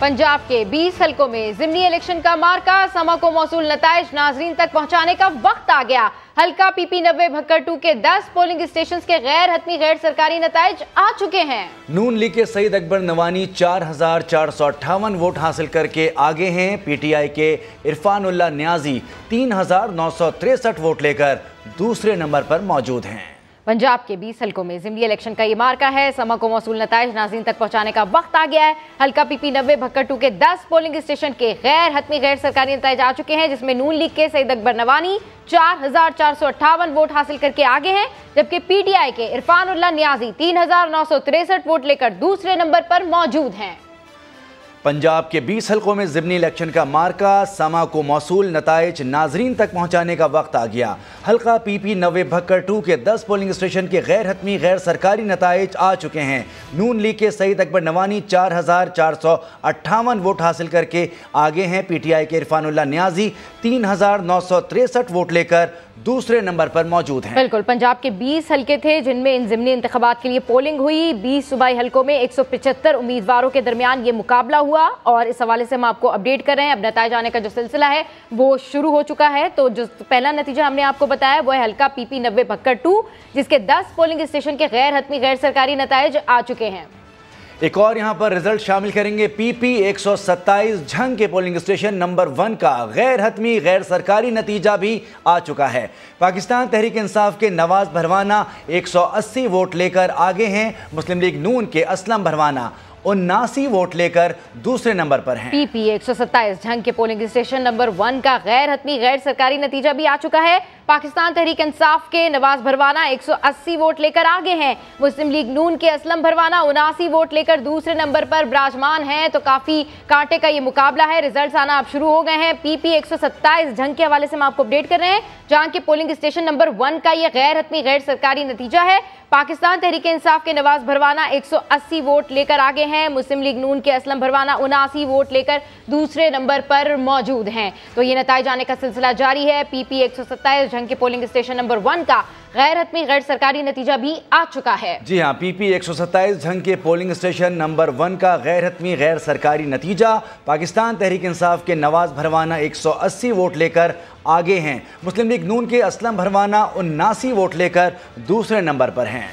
पंजाब के 20 हलकों में ज़िमनी इलेक्शन का मार्का, समा को मौसूल नताइज नाजरीन तक पहुंचाने का वक्त आ गया। हल्का PP 90 भक्कर 2 के 10 पोलिंग स्टेशन के गैर हतमी गैर सरकारी नताइज आ चुके हैं। नून लीग के सईद अकबर नवानी 4458 वोट हासिल करके आगे हैं। PTI के इरफानुल्लाह न्याजी 3963 वोट लेकर दूसरे नंबर पर मौजूद हैं। पंजाब के 20 हलकों में ज़िमनी इलेक्शन का ये मार्का है, समा को मौसूल नताइज नाज़रीन तक पहुंचाने का वक्त आ गया है। हल्का PP 90 भक्कर 2 के 10 पोलिंग स्टेशन के गैर हतमी गैर सरकारी नताइज आ चुके हैं, जिसमें नून लीग के सईद अकबर नवानी 4458 वोट हासिल करके आगे हैं, जबकि PTI के इरफानुल्लाह न्याजी 3963 वोट लेकर दूसरे नंबर पर मौजूद हैं। पंजाब के 20 हलकों में ज़िमनी इलेक्शन का मार्का, समा को मौसूल नताइज नाजरीन तक पहुंचाने का वक्त आ गया। हल्का PP 90 भक्कर 2 के 10 पोलिंग स्टेशन के गैर हतमी गैर सरकारी नताइज आ चुके हैं। नून लीग के सईद अकबर नवानी 4458 वोट हासिल करके आगे हैं। PTI के इरफानुल्लाह न्याजी 3963 वोट लेकर दूसरे नंबर पर मौजूद हैं। बिल्कुल, पंजाब के 20 हलके थे जिनमें इन ज़िमनी इंतखाबात के लिए पोलिंग हुई। 20 सूबाई हलकों में 175 उम्मीदवारों के दरमियान ये मुकाबला हुआ और इस हवाले से हम आपको अपडेट कर रहे हैं। अब नताइज आने का जो सिलसिला है वो शुरू हो चुका है। तो जो पहला नतीजा हमने आपको बताया वो है हल्का PP 90 भक्कर 2, जिसके 10 पोलिंग स्टेशन के गैर हतमी गैर सरकारी नताइज आ चुके हैं। एक और यहां पर रिजल्ट शामिल करेंगे। PP 127 झंग के पोलिंग स्टेशन नंबर 1 का गैर हतमी गैर सरकारी नतीजा भी आ चुका है। पाकिस्तान तहरीक इंसाफ के नवाज भरवाना 180 वोट लेकर आगे हैं। मुस्लिम लीग नून के असलम भरवाना 79 वोट लेकर दूसरे नंबर पर हैं। PP 127 झंग के पोलिंग स्टेशन नंबर 1 का गैर हतमी गैर सरकारी नतीजा भी आ चुका है। पाकिस्तान तहरीक इंसाफ के नवाज भरवाना 180 वोट लेकर आगे हैं। मुस्लिम लीग नून के असलम भरवाना 79 वोट लेकर दूसरे नंबर पर विराजमान हैं। तो काफी कांटे का ये मुकाबला है। रिजल्ट्स आना अब शुरू हो गए हैं। PP 127 झंग के हवाले से हम आपको अपडेट कर रहे हैं, जहां के पोलिंग स्टेशन नंबर 1 का ये गैर हतमी गैर सरकारी नतीजा है। पाकिस्तान तहरीक इंसाफ के नवाज भरवाना 180 वोट लेकर आगे हैं। मुस्लिम लीग नून के असलम भरवाना 79 वोट लेकर दूसरे नंबर पर मौजूद हैं। तो ये नताइज आने का सिलसिला जारी है। PP 127 झंग के पोलिंग स्टेशन नंबर 1 का गैर हतमी गैर सरकारी नतीजा भी आ चुका है। जी हां, PP 127 झंग के पोलिंग स्टेशन नंबर 1 का गैर हतमी गैर सरकारी नतीजा। पाकिस्तान तहरीक इंसाफ के नवाज भरवाना 180 वोट लेकर आगे हैं। मुस्लिम लीग नून के असलम भरवाना 79 वोट लेकर दूसरे नंबर पर हैं।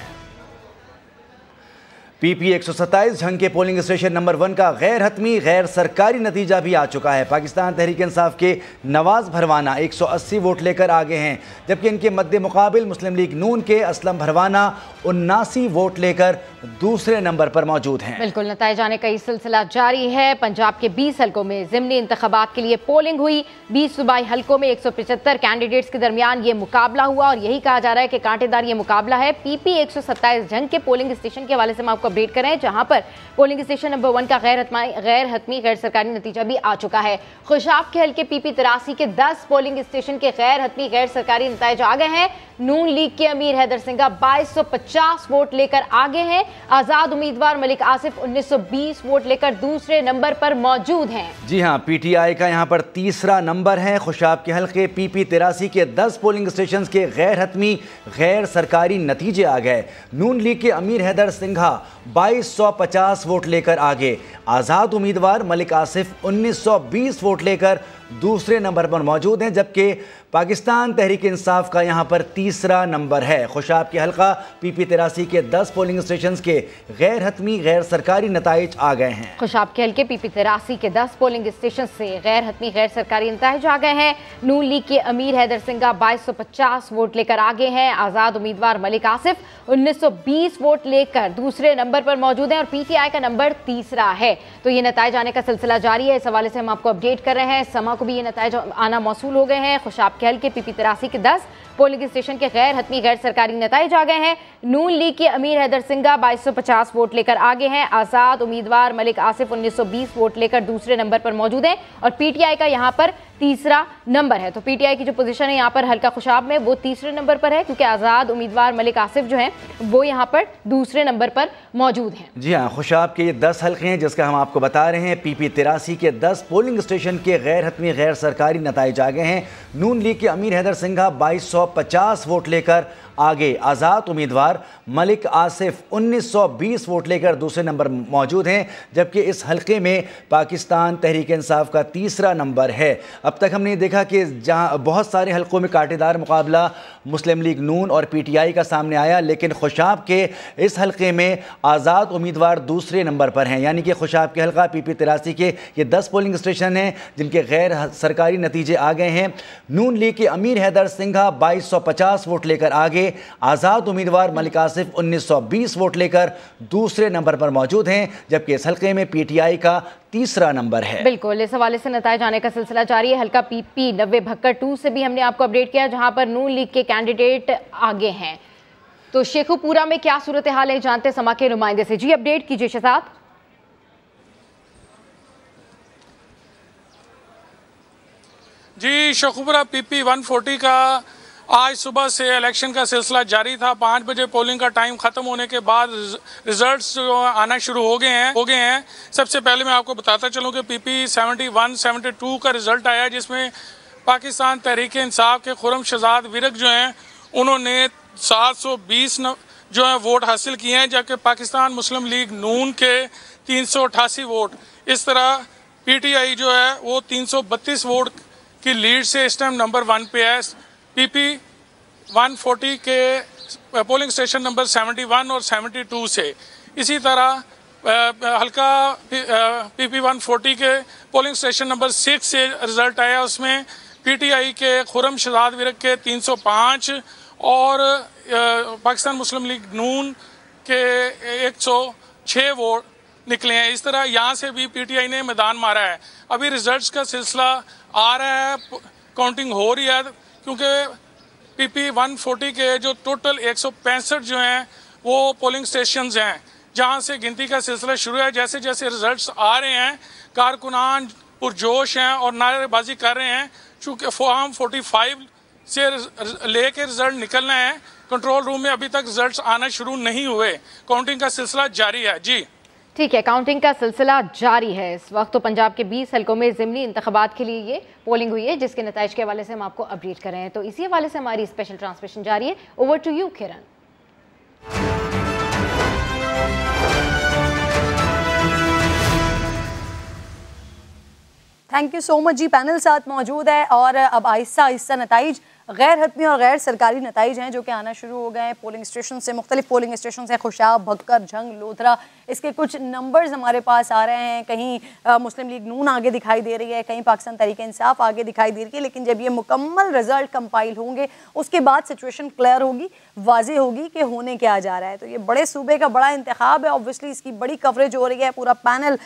PP 127 झंग के पोलिंग स्टेशन नंबर 1 का गैर हतमी गैर सरकारी नतीजा भी आ चुका है। पाकिस्तान तहरीक इंसाफ के नवाज भरवाना 180 वोट लेकर आगे हैं, जबकि इनके मद्दे मुकाबिल मुस्लिम लीग नून के असलम भरवाना 79 वोट लेकर दूसरे नंबर पर मौजूद हैं। बिल्कुल, नताइज आने का ये सिलसिला जारी है। पंजाब के 20 हलकों में ज़िमनी इंतखाबात के लिए पोलिंग हुई। 20 सूबाई हलकों में 175 कैंडिडेट्स के दरमियान ये मुकाबला हुआ और यही कहा जा रहा है कि कांटेदार ये मुकाबला है। PP 127 झंग के पोलिंग स्टेशन के हवाले से हम आपको अपडेट करें, जहां पर पोलिंग स्टेशन नंबर 1 का गैर हतमी गैर सरकारी नतीजा भी आ चुका है। खुशाब के हल्के PP 83 के 10 पोलिंग स्टेशन के गैर हतमी गैर सरकारी नतीजे आ गए हैं। नून लीग के अमीर हैदर सिंघा 2250 वोट लेकर आगे हैं। आजाद उम्मीदवार मलिक आसिफ 1920 वोट लेकर दूसरे नंबर पर मौजूद हैं। जी हां, PTI का यहां पर तीसरा नंबर है। खुशाब के हल्के PP 83 के 10 पोलिंग स्टेशन के गैर हतमी गैर सरकारी नतीजे आ गए। नून लीग के अमीर हैदर सिंघा 2250 वोट लेकर आगे। आज़ाद उम्मीदवार मलिक आसिफ 1920 वोट लेकर दूसरे नंबर पर मौजूद हैं, जबकि पाकिस्तान तहरीक इंसाफ का यहां पर तीसरा नंबर है। खुशाब के हल्का PP 83 के 10 पोलिंग स्टेशन के गैर हतमी गैर सरकारी नताइज आ गए हैं। खुशाब के हल्के PP 83 के 10 पोलिंग स्टेशन से गैर हतमी गैर सरकारी नताइज आ गए हैं। नून लीग के अमीर हैदर सिंघा 2250 वोट लेकर आगे हैं। आज़ाद उम्मीदवार मलिक आसिफ 1920 वोट लेकर दूसरे नंबर पर मौजूद हैं और PTI का नंबर तीसरा है। तो ये नताइज आने का सिलसिला जारी है। इस हवाले से हम आपको अपडेट कर रहे हैं। समा को भी ये नताइज आना मौसूल हो गए हैं। खुशाब के हल्के PP 83 के 10 पोलिंग स्टेशन के गैर हतमी गैर सरकारी नताइज आ गए हैं। नून लीग के अमीर हैदर सिंघा 2250 वोट लेकर आगे हैं। आज़ाद उम्मीदवार मलिक आसिफ 1920 वोट लेकर दूसरे नंबर पर मौजूद हैं और PTI का यहां पर तीसरा नंबर है। तो पीटीआई की जो पोजीशन है यहाँ पर हल्का खुशाब में वो तीसरे नंबर पर है, क्योंकि आज़ाद उम्मीदवार मलिक आसिफ जो हैं वो यहाँ पर दूसरे नंबर पर मौजूद हैं। जी हाँ, खुशाब के ये 10 हल्के हैं जिसका हम आपको बता रहे हैं। पीपी 83 के 10 पोलिंग स्टेशन के गैर हतमी गैर सरकारी नताइज आ गए हैं। नून लीग के अमीर हैदर सिंघा 2250 वोट लेकर आगे, आज़ाद उम्मीदवार मलिक आसिफ 1920 वोट लेकर दूसरे नंबर मौजूद हैं, जबकि इस हल्के में पाकिस्तान तहरीक इंसाफ का तीसरा नंबर है। अब तक हमने देखा कि जहां बहुत सारे हल्कों में कांटेदार मुकाबला मुस्लिम लीग नून और पीटीआई का सामने आया, लेकिन खुशाब के इस हल्के में आज़ाद उम्मीदवार दूसरे नंबर पर हैं। यानी कि खुशाब के हल्का पीपी 83 के ये 10 पोलिंग स्टेशन हैं जिनके गैर सरकारी नतीजे आ गए हैं। नून लीग के अमीर हैदर सिंघा 2250 वोट लेकर आगे, आज़ाद उम्मीदवार मलिक आसिफ 1920 वोट लेकर दूसरे नंबर पर मौजूद हैं, जबकि इस हल्के में पीटीआई का तीसरा नंबर है। बिल्कुल, इस हवाले से नताइज आने का सिलसिला जारी है। हल्का पीपी 9072 से भी हमने आपको अपडेट किया, जहां पर नून लीग के कैंडिडेट आगे हैं। तो शेखुपुरा में क्या सूरत हाल है, जानते समा के नुमाइंदे से। जी अपडेट कीजिए शहजाद। जी, शेखुपुरा पीपी 140 का आज सुबह से इलेक्शन का सिलसिला जारी था। 5 बजे पोलिंग का टाइम ख़त्म होने के बाद रिजल्ट्स जो आना शुरू हो गए हैं। सबसे पहले मैं आपको बताता चलूँ कि पीपी 71-72 का रिज़ल्ट आया, जिसमें पाकिस्तान तहरीक इंसाफ के खुरम शहजाद विरक जो हैं उन्होंने 720 जो है वोट हासिल किए हैं, जबकि पाकिस्तान मुस्लिम लीग नून के 388 वोट। इस तरह पीटीआई जो है वो 332 वोट की लीड से इस टाइम नंबर 1 पे है। पीपी 140 के पोलिंग स्टेशन नंबर 71 और 72 से। इसी तरह हल्का पीपी 140 के पोलिंग स्टेशन नंबर 6 से रिजल्ट आया, उसमें पीटीआई के खुरम शहजाद विरक के 305 और पाकिस्तान मुस्लिम लीग नून के 106 वोट निकले हैं। इस तरह यहाँ से भी पीटीआई ने मैदान मारा है। अभी रिजल्ट्स का सिलसिला आ रहा है, काउंटिंग हो रही है, क्योंकि पीपी 140 के जो टोटल 165 जो हैं वो पोलिंग स्टेशंस हैं जहां से गिनती का सिलसिला शुरू है। जैसे जैसे रिजल्ट्स आ रहे हैं कारकुनान पुरजोश हैं और नारेबाजी कर रहे हैं, चूँकि फॉर्म 45 से लेके रिजल्ट निकलना है। कंट्रोल रूम में अभी तक रिजल्ट्स आना शुरू नहीं हुए, काउंटिंग का सिलसिला जारी है। जी ठीक है, काउंटिंग का सिलसिला जारी है इस वक्त। तो पंजाब के 20 हल्कों में ज़िमनी इंतखाबात के लिए ये पोलिंग हुई है, जिसके नताइज के हवाले से हम आपको अपडेट कर रहे हैं। तो इसी हवाले से हमारी स्पेशल ट्रांसमिशन जारी है। Over to you Kiran. Thank you so much ji. Panel साथ मौजूद है और अब आहिस्ता आहिस्ता नताइज गैर हतमी और गैर सरकारी नताइज हैं जो कि आना शुरू हो गए हैं पोलिंग स्टेशन से। मुख्तलिफ पोलिंग स्टेशन से खुशाब, भक्कर, झंग, लोधरा, इसके कुछ नंबर्स हमारे पास आ रहे हैं। कहीं मुस्लिम लीग नून आगे दिखाई दे रही है, कहीं पाकिस्तान तहरीक इंसाफ आगे दिखाई दे रही है। लेकिन जब ये मुकम्मल रिजल्ट कंपाइल होंगे उसके बाद सिचुएशन क्लियर होगी, वाजे होगी कि होने क्या जा रहा है। तो ये बड़े सूबे का बड़ा इंतखाब है, ऑब्वियसली इसकी बड़ी कवरेज हो रही है। पूरा पैनल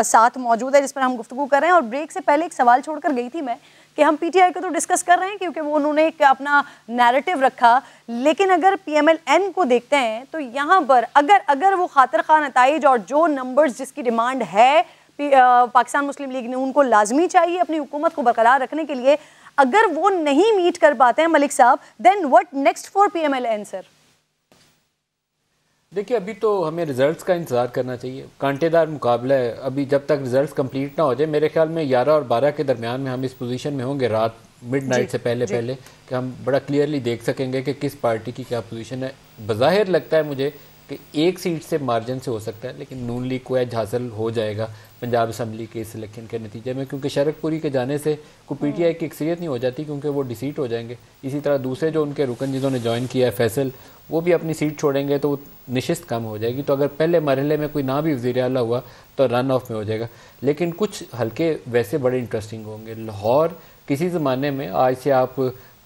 साथ मौजूद है जिस पर हम गुफ्तगू कर रहे हैं। और ब्रेक से पहले एक सवाल छोड़कर गई थी मैं कि हम पीटीआई को तो डिस्कस कर रहे हैं क्योंकि वो उन्होंने एक अपना नैरेटिव रखा, लेकिन अगर पीएमएल-एन को देखते हैं तो यहाँ पर अगर वो खातिर खा नताइज और जो नंबर्स जिसकी डिमांड है पाकिस्तान मुस्लिम लीग ने उनको लाजमी चाहिए अपनी हुकूमत को बरकरार रखने के लिए, अगर वो नहीं मीट कर पाते हैं मलिक साहब, then what next for PML-N sir? देखिए, अभी तो हमें रिजल्ट्स का इंतज़ार करना चाहिए। कांटेदार मुकाबला है, अभी जब तक रिजल्ट्स कंप्लीट ना हो जाए, मेरे ख्याल में 11 और 12 के दरमियान में हम इस पोजीशन में होंगे, रात मिडनाइट से पहले कि हम बड़ा क्लियरली देख सकेंगे कि किस पार्टी की क्या पोजीशन है। बज़ाहिर लगता है मुझे कि एक सीट से मार्जिन से हो सकता है, लेकिन नून लीग को एज हासिल हो जाएगा पंजाब असम्बली के इस इलेक्शन के नतीजे में, क्योंकि शरकपुरी के जाने से को पीटीआई की अक्सरियत नहीं हो जाती क्योंकि वो डिसीट हो जाएंगे। इसी तरह दूसरे जो उनके रुकन जिन्होंने ज्वाइन किया है फैसल, वो भी अपनी सीट छोड़ेंगे तो निशिस्त कम हो जाएगी। तो अगर पहले मरहले में कोई ना भी वज़ीर आला हुआ तो रन ऑफ में हो जाएगा। लेकिन कुछ हल्के वैसे बड़े इंटरेस्टिंग होंगे। लाहौर किसी ज़माने में, आज से आप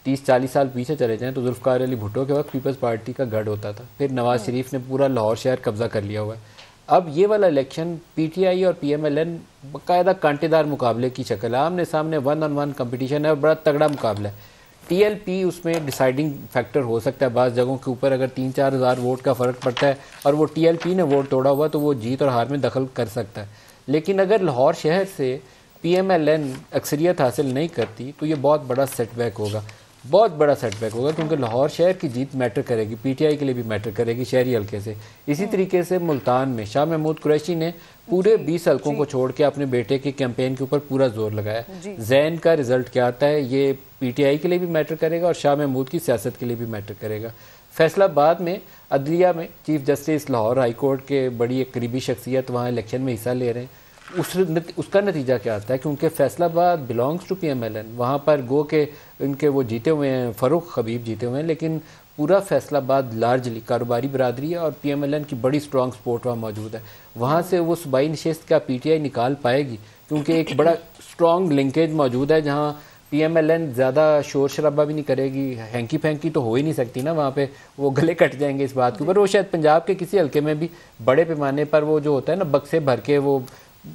30-40 साल पीछे चले जाएं तो जुल्फ़िकार अली भुट्टो के वक्त पीपल्स पार्टी का गढ़ होता था, फिर नवाज शरीफ ने पूरा लाहौर शहर कब्जा कर लिया हुआ है। अब ये वाला इलेक्शन पीटीआई और पीएमएल-एन बाकायदा कांटेदार मुकाबले की शक्ल है, आमने सामने 1-on-1 कंपटीशन है और बड़ा तगड़ा मुकाबला है। टीएलपी उसमें डिसाइडिंग फैक्टर हो सकता है। बाज़ जगहों के ऊपर अगर 3-4 हज़ार वोट का फ़र्क पड़ता है और वो टीएलपी ने वोट तोड़ा हुआ तो वो जीत और हार में दखल कर सकता है। लेकिन अगर लाहौर शहर से PMLN अक्सरियत हासिल नहीं करती तो ये बहुत बड़ा सेटबैक होगा, बहुत बड़ा सेटबैक होगा, क्योंकि लाहौर शहर की जीत मैटर करेगी, PTI के लिए भी मैटर करेगी शहरी हल्के से। इसी तरीके से मुल्तान में शाह महमूद कुरैशी ने पूरे 20 हल्कों को छोड़ के अपने बेटे के कैंपेन के ऊपर पूरा जोर लगाया। जैन का रिजल्ट क्या आता है ये PTI के लिए भी मैटर करेगा और शाह महमूद की सियासत के लिए भी मैटर करेगा। फैसलाबाद में अदलिया में chief justice Lahore high court के बड़ी एक करीबी शख्सियत वहाँ इलेक्शन में हिस्सा ले रहे हैं। उसका नतीजा क्या आता है, क्योंकि फैसलाबाद बिलोंग्स टू PMLN, वहाँ पर गो के इनके वो जीते हुए हैं, फ़रूक खबीब जीते हुए हैं, लेकिन पूरा फैसलाबाद लार्जली कारोबारी बरादरी है और PMLN की बड़ी स्ट्रॉन्ग सपोर्ट वहाँ मौजूद है। वहाँ से वो सूबाई नशिस्त का PTI निकाल पाएगी, क्योंकि एक बड़ा स्ट्रॉन्ग लिंकेज मौजूद है जहाँ PMLN ज़्यादा शोर शराबा भी नहीं करेगी, हैंकी फैंकी तो हो ही नहीं सकती ना, वहाँ पे वो गले कट जाएंगे इस बात के ऊपर। वो शायद पंजाब के किसी हल्के में भी बड़े पैमाने पर वो जो होता है ना बक्से भर के वो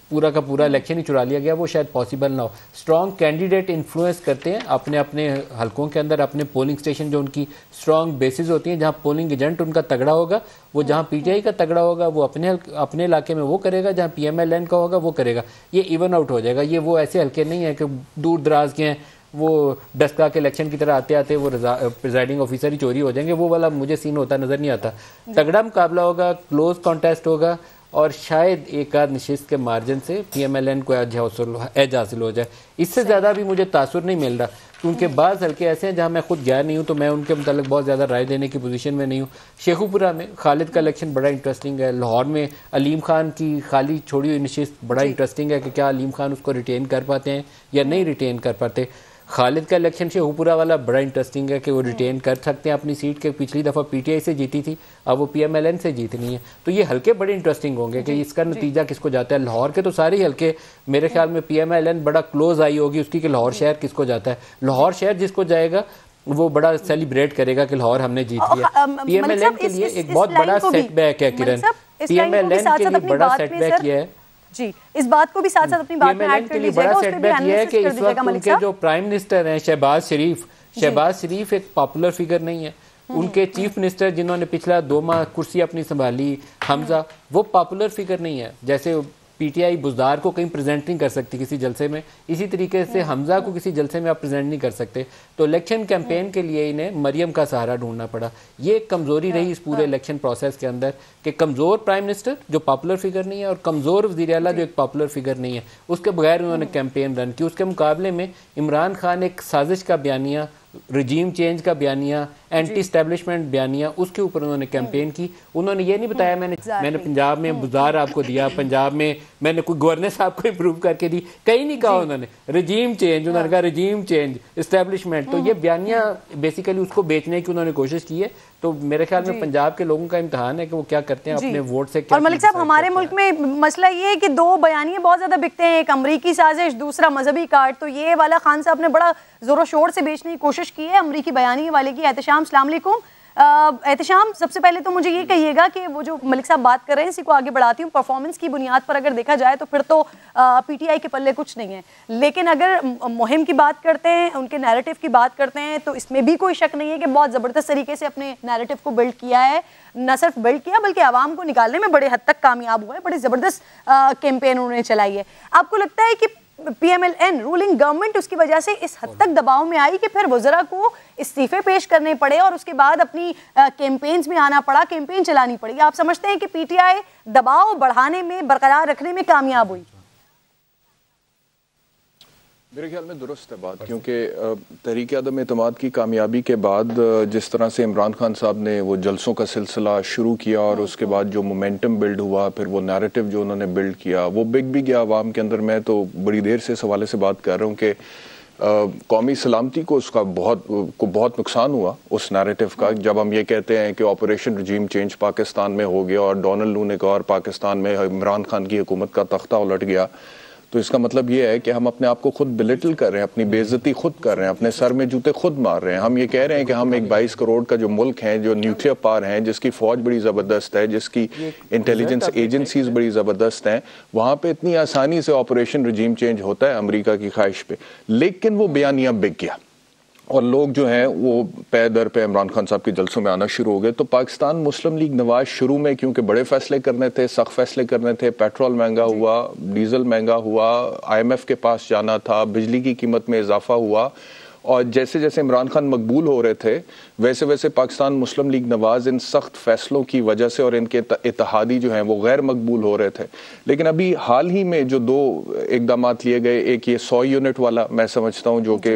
पूरा का पूरा इलेक्शन ही चुरा लिया गया, वो शायद पॉसिबल ना हो। स्ट्रॉन्ग कैंडिडेट इन्फ्लुएंस करते हैं अपने अपने हलकों के अंदर, अपने पोलिंग स्टेशन जो उनकी स्ट्रॉन्ग बेसिस होती हैं, जहाँ पोलिंग एजेंट उनका तगड़ा होगा वो, जहाँ PTI का तगड़ा होगा वो अपने इलाके में वो करेगा, जहाँ PMLN का होगा वो करेगा। ये इवन आउट हो जाएगा। ये वो ऐसे हल्के नहीं है कि दूर दराज के हैं, वो डस्का के इलेक्शन की तरह आते आते वो प्रिजाइडिंग ऑफिसर ही चोरी हो जाएंगे, वो वाला मुझे सीन होता नज़र नहीं आता। तगड़ा मुकाबला होगा, क्लोज कॉन्टेस्ट होगा और शायद एक आध नशिस्त के मार्जिन से PMLN को एज हासिल हो जाए। इससे ज़्यादा भी मुझे तासुर नहीं मिल रहा, क्योंकि बाज़ हल्के ऐसे हैं जहाँ मैं खुद गया नहीं हूँ तो मैं उनके मुतालिक बहुत ज़्यादा राय देने की पोजीशन में नहीं हूँ। शेखुपुरा में खालिद का इलेक्शन बड़ा इंटरेस्टिंग है। लाहौर में अलीम खान की खाली छोड़ी हुई नशिस्त बड़ा इंटरेस्टिंग है कि क्या अलीम खान उसको रिटेन कर पाते हैं या नहीं रिटेन कर पाते। खालिद का इलेक्शन शेखुपुरा वाला बड़ा इंटरेस्टिंग है कि वो रिटेन कर सकते हैं अपनी सीट के, पिछली दफ़ा PTI से जीती थी, अब वो PMLN से जीतनी है। तो ये हल्के बड़े इंटरेस्टिंग होंगे कि इसका नतीजा किसको जाता है। लाहौर के तो सारे ही हल्के मेरे ख्याल में PMLN बड़ा क्लोज आई होगी उसकी कि लाहौर शहर किसको जाता है। लाहौर शहर जिसको जाएगा वो बड़ा सेलिब्रेट करेगा कि लाहौर हमने जीत लिया। PMLN के लिए एक बहुत बड़ा सेटबैक है किरण, PMLN के लिए बड़ा सेटबैक ये है जी, इस बात को भी साथ साथ अपनी बात में ऐड कर लीजिएगा। बड़ा सेटबैक ये है कि इस वक्त उनके जो प्राइम मिनिस्टर हैं शहबाज शरीफ एक पॉपुलर फिगर नहीं है। उनके चीफ मिनिस्टर जिन्होंने पिछला 2 माह कुर्सी अपनी संभाली, हमजा, वो पॉपुलर फिगर नहीं है। जैसे PTI बुज़दार को कहीं प्रेजेंट नहीं कर सकती किसी जलसे में, इसी तरीके से हमजा को किसी जलसे में आप प्रेजेंट नहीं कर सकते। तो इलेक्शन कैंपेन के लिए इन्हें मरियम का सहारा ढूंढना पड़ा। ये एक कमज़ोरी रही इस पूरे इलेक्शन प्रोसेस के अंदर कि कमज़ोर प्राइम मिनिस्टर जो पॉपुलर फिगर नहीं है और कमज़ोर वज़ीर आला जो एक पॉपुलर फिगर नहीं है, उसके बगैर उन्होंने कैंपेन रन की। उसके मुकाबले में इमरान खान एक साजिश का बयानिया, रजीम चेंज का बयानिया, एंटी इस्टेब्लिशमेंट बयानिया, उसके ऊपर उन्होंने कैंपेन की। उन्होंने ये नहीं बताया मैंने पंजाब में बुज़ार आपको दिया, पंजाब में मैंने कोई गवर्नर साहब को इम्प्रूव करके दी, कहीं नहीं कहा उन्होंने रजीम चेंज, उन्होंने कहा रजीम चेंज, इस्टेब्लिशमेंट। तो ये बयानिया बेसिकली उसको बेचने की उन्होंने कोशिश की है। तो मेरे ख्याल में पंजाब के लोगों का इम्तिहान है कि वो क्या करते हैं अपने वोट से। और मलिक साहब, हमारे मुल्क में मसला ये है कि 2 बयानिए बहुत ज्यादा बिकते हैं, एक अमरीकी साजिश, दूसरा मजहबी कार्ड। तो ये वाला खान साहब ने बड़ा जोरों शोर से बेचने की कोशिश की है अमरीकी बयानी वाले की। एहतशाम, अस्सलाम वालेकुम। एहतशाम, सबसे पहले तो मुझे ये कहिएगा कि वो जो मलिक साहब बात कर रहे हैं इसी को आगे बढ़ाती हूँ। परफॉर्मेंस की बुनियाद पर अगर देखा जाए तो फिर तो PTI के पल्ले कुछ नहीं है, लेकिन अगर मुहिम की बात करते हैं, उनके नैरेटिव की बात करते हैं, तो इसमें भी कोई शक नहीं है कि बहुत ज़बरदस्त तरीके से अपने नैरेटिव को बिल्ड किया है। न सिर्फ बिल्ड किया बल्कि आवाम को निकालने में बड़े हद तक कामयाब हुआ है। बड़ी ज़बरदस्त कैंपेन उन्होंने चलाई है। आपको लगता है कि PMLN रूलिंग गवर्नमेंट उसकी वजह से इस हद तक दबाव में आई कि फिर वज़रा को इस्तीफे पेश करने पड़े और उसके बाद अपनी कैंपेन्स में आना पड़ा, कैंपेन चलानी पड़ी? आप समझते हैं कि PTI दबाव बढ़ाने में, बरकरार रखने में कामयाब हुई? मेरे ख्याल में दुरुस्त है बात, क्योंकि तहरीक अदम एतमाद की कामयाबी के बाद जिस तरह से इमरान खान साहब ने वो जलसों का सिलसिला शुरू किया और उसके बाद जो मोमेंटम बिल्ड हुआ, फिर वो नैरेटिव जो उन्होंने बिल्ड किया वो बिक भी गया आवाम के अंदर। मैं तो बड़ी देर से इस हवाले से बात कर रहा हूँ कि कौमी सलामती को उसका बहुत नुकसान हुआ उस नैरेटिव का। जब हम ये कहते हैं कि ऑपरेशन रजीम चेंज पाकिस्तान में हो गया और डोनाल्ड लू ने कहा और पाकिस्तान में इमरान खान की हुकूमत का तख्ता उलट गया, तो इसका मतलब ये है कि हम अपने आप को खुद बिलिटल कर रहे हैं, अपनी बेइज्जती खुद कर रहे हैं, अपने सर में जूते खुद मार रहे हैं। हम ये कह रहे हैं कि हम एक 22 करोड़ का जो मुल्क है, जो न्यूक्लियर पावर है, जिसकी फौज बड़ी ज़बरदस्त है, जिसकी इंटेलिजेंस एजेंसीज बड़ी ज़बरदस्त हैं, वहाँ पे इतनी आसानी से ऑपरेशन रजीम चेंज होता है अमेरिका की ख्वाहिश पे। लेकिन वो बयानिया बिक गया और लोग जो हैं वो पे दर पे इमरान खान साहब के जलसों में आना शुरू हो गए। तो पाकिस्तान मुस्लिम लीग नवाज शुरू में क्योंकि बड़े फैसले करने थे, सख्त फैसले करने थे, पेट्रोल महंगा हुआ, डीजल महंगा हुआ, IMF के पास जाना था, बिजली की कीमत में इजाफा हुआ, और जैसे जैसे इमरान खान मकबूल हो रहे थे वैसे वैसे पाकिस्तान मुस्लिम लीग नवाज इन सख्त फैसलों की वजह से और इनके इत्तेहादी जो हैं वो गैर मकबूल हो रहे थे। लेकिन अभी हाल ही में जो 2 इकदाम लिए गए, एक ये 100 यूनिट वाला मैं समझता हूँ जो कि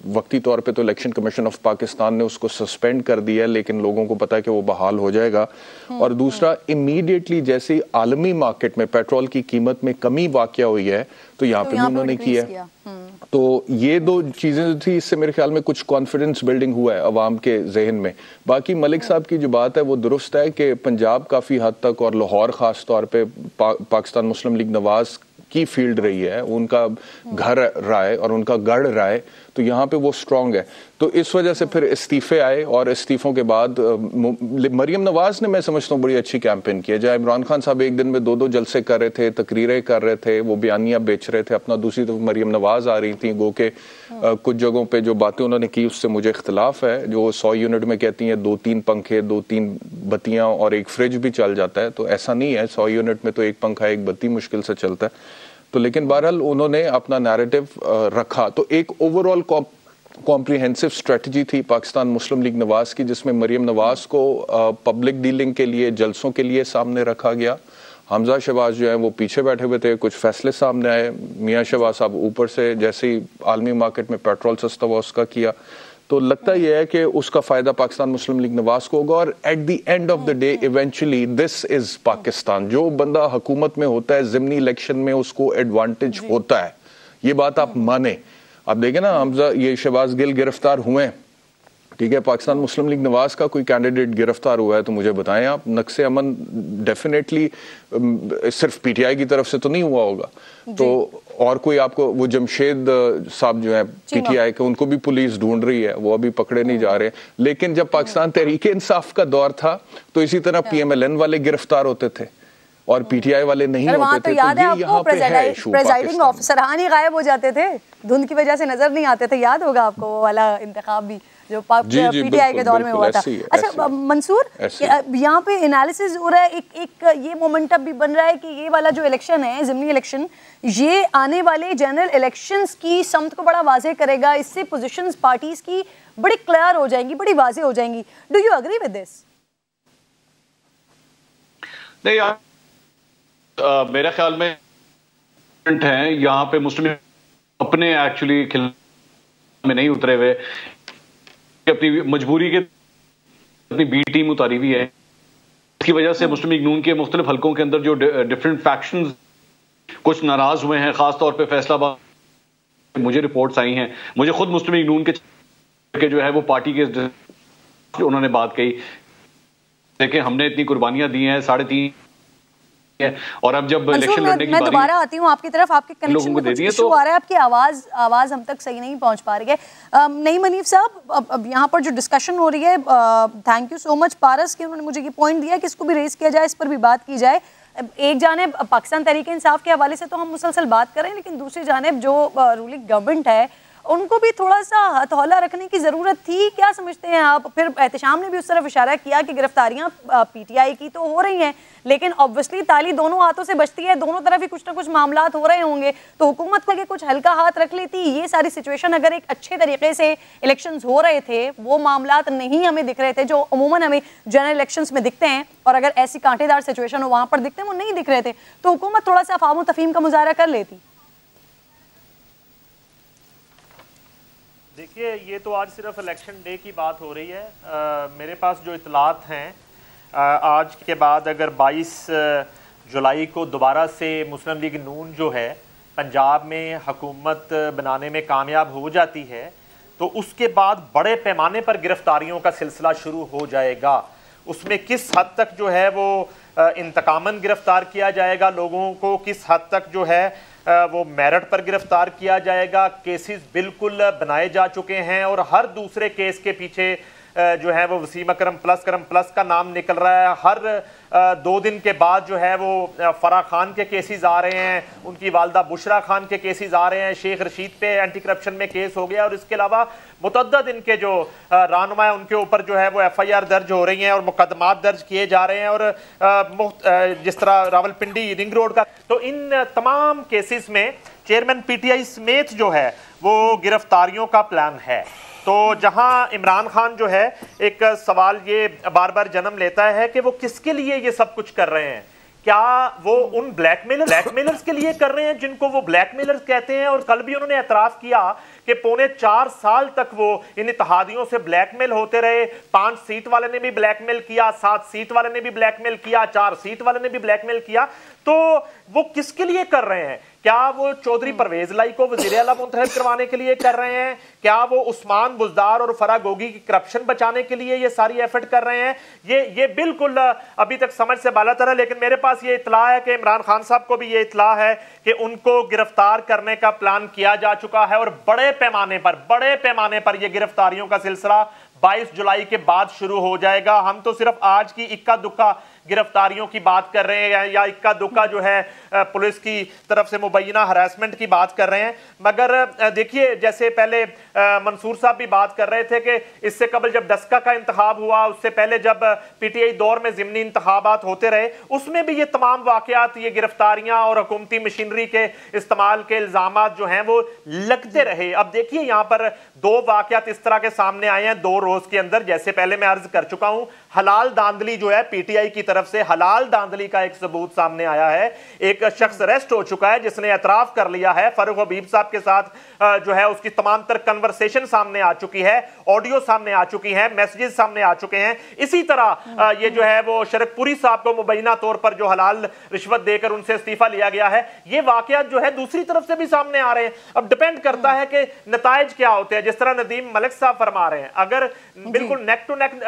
वक्ती तौर पे तो इलेक्शन कमीशन ऑफ पाकिस्तान ने उसको सस्पेंड कर दिया है, लेकिन लोगों को पता है कि वो बहाल हो जाएगा। और दूसरा, इमीडिएटली जैसे आलमी मार्केट में पेट्रोल की कीमत में कमी वाक़या हुई है तो यहाँ पे भी उन्होंने किया है। तो ये 2 चीजें जो थी, इससे मेरे ख्याल में कुछ कॉन्फिडेंस बिल्डिंग हुआ है अवाम के जहन में। बाकी मलिक साहब की जो बात है वो दुरुस्त है कि पंजाब काफ़ी हद तक और लाहौर ख़ास तौर पे पाकिस्तान मुस्लिम लीग नवाज की फील्ड रही है, उनका घर रहा है और उनका गढ़ रहा है, तो यहाँ पे वो स्ट्रांग है। तो इस वजह से फिर इस्तीफे आए और इस्तीफों के बाद मरियम नवाज ने मैं समझता हूँ बड़ी अच्छी कैंपेन की है। जहाँ इमरान खान साहब एक दिन में 2-2 जलसे कर रहे थे, तकरीरें कर रहे थे, वो बयानियाँ बेच रहे थे अपना, दूसरी तरफ मरियम नवाज आ रही थी, गो के कुछ जगहों पे जो बातें उन्होंने की उससे मुझे इख्तलाफ है। जो 100 यूनिट में कहती हैं 2-3 पंखे, 2-3 बत्तियाँ और एक फ्रिज भी चल जाता है, तो ऐसा नहीं है। 100 यूनिट में तो एक पंखा एक बत्ती मुश्किल से चलता है। तो लेकिन बहरहाल उन्होंने अपना नैरेटिव रखा। तो एक ओवरऑल कॉम्प्रिहेंसिव स्ट्रेटजी थी पाकिस्तान मुस्लिम लीग नवाज की, जिसमें मरियम नवाज को पब्लिक डीलिंग के लिए, जलसों के लिए सामने रखा गया। हमजा शहबाज जो है वो पीछे बैठे हुए थे, कुछ फैसले सामने आए। मियाँ शहबाज साहब ऊपर से जैसे ही आलमी मार्केट में पेट्रोल सस्ता हुआ उसका किया। तो लगता यह है कि उसका फायदा पाकिस्तान मुस्लिम लीग नवाज को होगा। और at the end of the day eventually this is Pakistan. जो बंदा हुकूमत में होता है ज़िमनी इलेक्शन में उसको एडवांटेज होता है, ये बात आप माने। आप देखें ना, हमजा ये शहबाज गिल गिरफ्तार हुए, ठीक है, पाकिस्तान मुस्लिम लीग नवाज का कोई कैंडिडेट गिरफ्तार हुआ है तो मुझे बताएं आप। नक्शे अमन डेफिनेटली सिर्फ PTI की तरफ से तो नहीं हुआ होगा, तो और कोई आपको, वो जमशेद साहब जो है PTI के, उनको भी पुलिस ढूंढ रही है, वो अभी पकड़े नहीं जा रहे। लेकिन जब पाकिस्तान तहरीक इंसाफ का दौर था तो इसी तरह PMLN वाले गिरफ्तार होते थे और PTI वाले नहीं होते थे। तो याद है आपको प्रेजाइडिंग ऑफिसर ही गायब हो जाते थे, धुंध की वजह से नजर नहीं आते थे। याद होगा आपको वो वाला इंतखाब भी जो PTI के दौर में हुआ था। अच्छा मंसूर, यहाँ पे एनालिसिस हो रहा है, एक ये मोमेंटम भी बन रहा है कि ये वाला जो इलेक्शन है, ज़िमनी इलेक्शन, ये आने वाले जनरल इलेक्शंस की समत को बड़ा वाज़ेह करेगा। इससे पोजीशंस पार्टीज की बड़ी क्लियर हो जाएंगी, बड़ी वाज़ेह हो जाएंगी। Do you agree with this? नहीं यार, मेरे ख्याल में हैं यहाँ पे मुस्लिम अपने एक्चुअली खिलाफ में नहीं उतरे हुए, अपनी मजबूरी के अपनी बी टीम उतारी हुई है। इसकी वजह से मुस्लिम लीग नून के मुख्तलिफ हलकों के अंदर जो डिफरेंट फैक्शंस कुछ नाराज हुए हैं, खासतौर पे फैसलाबाद मुझे रिपोर्ट्स आई हैं, मुझे खुद मुस्लिम लीग नून के जो है वो पार्टी के उन्होंने बात कही, देखें हमने इतनी कुर्बानियां दी हैं, 3.5 और अब जब इलेक्शन लड़ने की मैं दोबारा आती हूँ आपकी तरफ, आपके कनेक्शन में कुछ इशू आ रहा है, आपकी आवाज हम तक सही नहीं पहुंच पा रही है। नहीं मनीफ साहब, अब यहाँ पर जो डिस्कशन हो रही है, थैंक यू सो मच पारस कि उन्होंने मुझे ये पॉइंट दिया कि इसको भी रेज किया जाए, इस पर भी बात की जाए। एक जानिब पाकिस्तान तहरीक इंसाफ के हवाले से तो हम मुसलसल बात करें, लेकिन दूसरी जानिब जो रूलिंग गवर्नमेंट है उनको भी थोड़ा सा हथौला रखने की ज़रूरत थी। क्या समझते हैं आप? फिर एहतशाम ने भी उस तरफ इशारा किया कि गिरफ्तारियां PTI की तो हो रही हैं, लेकिन ऑब्वियसली ताली दोनों हाथों से बचती है, दोनों तरफ ही कुछ ना कुछ मामलात हो रहे होंगे, तो हुकूमत को कुछ हल्का हाथ रख लेती। ये सारी सिचुएशन अगर एक अच्छे तरीके से इलेक्शंस हो रहे थे, वो मामलात नहीं हमें दिख रहे थे जो अमूमन हमें जनरल इलेक्शंस में दिखते हैं, और अगर ऐसी कांटेदार सिचुएशन हो वहाँ पर दिखते हैं, वो नहीं दिख रहे थे, तो हुकूमत थोड़ा सा अफाम तफहीम का मुजाहरा कर लेती। देखिए, ये तो आज सिर्फ इलेक्शन डे की बात हो रही है। मेरे पास जो इतलात हैं, आज के बाद अगर 22 जुलाई को दोबारा से मुस्लिम लीग नून जो है पंजाब में हुकूमत बनाने में कामयाब हो जाती है, तो उसके बाद बड़े पैमाने पर गिरफ्तारियों का सिलसिला शुरू हो जाएगा। उसमें किस हद तक जो है वो इंतकामन गिरफ्तार किया जाएगा लोगों को, किस हद तक जो है वो मेरिट पर गिरफ्तार किया जाएगा। केसेस बिल्कुल बनाए जा चुके हैं और हर दूसरे केस के पीछे जो है वो वसीम अकरम प्लस का नाम निकल रहा है। हर 2 दिन के बाद जो है वो फराह खान के केसेस आ रहे हैं, उनकी वालदा बुशरा खान के केसेस आ रहे हैं, शेख रशीद पे एंटी करप्शन में केस हो गया, और इसके अलावा मुतअद्दिद इनके जो रहनुमा है उनके ऊपर जो है वो FIR दर्ज हो रही हैं और मुकदमात दर्ज किए जा रहे हैं। और जिस तरह रावलपिंडी रिंग रोड का, तो इन तमाम केसेस में चेयरमैन PTI समेत जो है वो गिरफ्तारियों का प्लान है। तो जहां इमरान खान जो है, एक सवाल ये बार बार जन्म लेता है कि वो किसके लिए ये सब कुछ कर रहे हैं। क्या वो उन ब्लैकमेलर्स के लिए कर रहे हैं जिनको वो ब्लैकमेलर्स कहते हैं? और कल भी उन्होंने एतराफ किया कि 4.25 साल तक वो इन इत्तेहादियों से ब्लैकमेल होते रहे। 5 सीट वाले ने भी ब्लैकमेल किया, 7 सीट वाले ने भी ब्लैकमेल किया, 4 सीट वाले ने भी ब्लैकमेल किया। तो वो किसके लिए कर रहे हैं? क्या वो चौधरी परवेज लाई को वज़ीर आला मुंतखब करवाने के लिए कर रहे हैं? क्या वो उस्मान बुज़दार और फराह गोगी की करप्शन बचाने के लिए ये सारी एफर्ट कर रहे हैं? ये बिल्कुल अभी तक समझ से बालातर है। लेकिन मेरे पास ये इतला है कि इमरान खान साहब को भी ये इतला है कि उनको गिरफ्तार करने का प्लान किया जा चुका है, और बड़े पैमाने पर ये गिरफ्तारियों का सिलसिला 22 जुलाई के बाद शुरू हो जाएगा। हम तो सिर्फ आज की इक्का दुक्का गिरफ्तारियों की बात कर रहे हैं, या इक्का दुक्का जो है पुलिस की तरफ से मुबैना हरासमेंट की बात कर रहे हैं। मगर देखिए, जैसे पहले मंसूर साहब भी बात कर रहे थे कि इससे कबल जब डस्का का इंतखाब हुआ, उससे पहले जब PTI दौर में ज़िमनी इंतखाबात होते रहे, उसमें भी ये तमाम वाकयात, ये गिरफ्तारियां और हुकूमती मशीनरी के इस्तेमाल के इल्ज़ामात जो हैं वो लगते रहे। अब देखिए, यहाँ पर 2 वाकयात इस तरह के सामने आए हैं 2 रोज के अंदर। जैसे पहले मैं अर्ज कर चुका हूं, हलाल दांधली जो है PTI की तरफ से हलाल दांधली का एक सबूत सामने आया है। एक शख्स अरेस्ट हो चुका है जिसने एतराफ कर लिया है। फारूक हबीब साहब के साथ जो है उसकी तमाम तर कन्वर्सेशन सामने आ चुकी है, ऑडियो सामने आ चुकी है, मैसेजेस सामने आ चुके हैं। इसी तरह ये जो है वो शरकपुरी साहब को मुबैना तौर पर जो हलाल रिश्वत देकर उनसे इस्तीफा लिया गया है, ये वाकयात जो है दूसरी तरफ से भी सामने आ रहे हैं। अब डिपेंड करता है कि नताइज क्या होते हैं। जिस तरह नदीम मलिक साहब फरमा रहे हैं, अगर बिल्कुल नेक टू नेक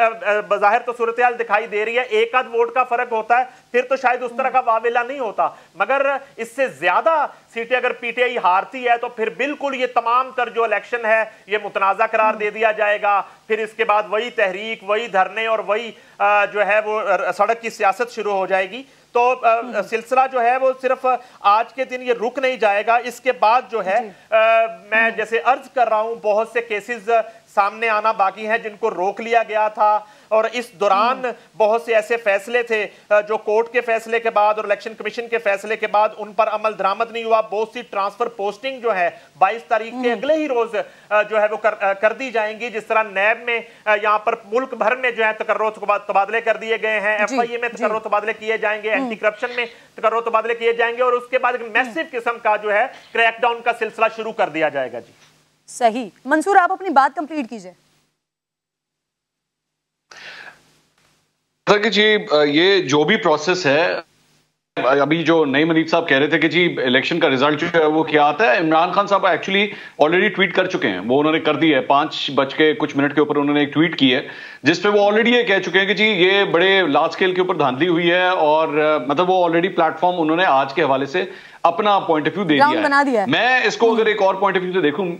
बज़ाहिर तो सूरत हाल दिखाई दे रही है, 1 आध वोट का फर्क होता है, फिर तो शायद उस तरह का वावेला नहीं होता। मगर इससे ज्यादा सीटें अगर PTI हारती है तो फिर बिल्कुल ये तमाम तर जो इलेक्शन है ये मुतनाज़ा करार दे दिया जाएगा। फिर इसके बाद वही तहरीक, वही धरने और वही जो है वो सड़क की सियासत शुरू हो जाएगी। तो सिलसिला जो है वो सिर्फ आज के दिन ये रुक नहीं जाएगा। इसके बाद जो है मैं जैसे अर्ज कर रहा हूं, बहुत से केसेस सामने आना बाकी हैं जिनको रोक लिया गया था, और इस दौरान बहुत से ऐसे फैसले थे जो कोर्ट के फैसले के बाद और इलेक्शन कमीशन के फैसले के बाद उन पर अमल दरामद नहीं हुआ। बहुत सी ट्रांसफर पोस्टिंग जो है 22 तारीख के अगले ही रोज जो है वो कर दी जाएंगी। जिस तरह नैब में यहाँ पर मुल्क भर में जो है तकर्रो तबादले कर दिए गए हैं, FIA में तकर्रो तबादले किए जाएंगे, एंटी करप्शन में तकर्रो तबादले किए जाएंगे, और उसके बाद एक मैसिव किस्म का जो है क्रैकडाउन का सिलसिला शुरू कर दिया जाएगा। जी सही। मंसूर, आप अपनी बात कंप्लीट कीजिए। कि जी ये जो भी प्रोसेस है, अभी जो नईम अनीफ साहब कह रहे थे कि जी इलेक्शन का रिजल्ट जो है वो क्या आता है, इमरान खान साहब एक्चुअली ऑलरेडी ट्वीट कर चुके हैं। वो उन्होंने कर दिया है, 5 बज के कुछ मिनट के ऊपर उन्होंने एक ट्वीट की है जिसपे वो ऑलरेडी ये कह चुके हैं कि जी ये बड़े लार्ज स्केल के ऊपर धांधली हुई है, और मतलब वो ऑलरेडी प्लेटफॉर्म उन्होंने आज के हवाले से अपना पॉइंट ऑफ व्यू दे दिया है। मैं इसको अगर एक और पॉइंट ऑफ व्यू से देखूं,